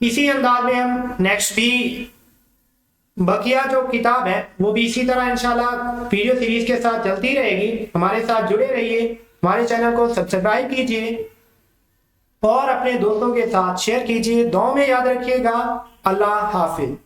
इसी अंदाज में हम नेक्स्ट भी बकिया जो किताब है वो भी इसी तरह इंशाल्लाह वीडियो सीरीज के साथ चलती रहेगी। हमारे साथ जुड़े रहिए, हमारे चैनल को सब्सक्राइब कीजिए और अपने दोस्तों के साथ शेयर कीजिए। दुआ में याद रखिएगा। अल्लाह हाफिज।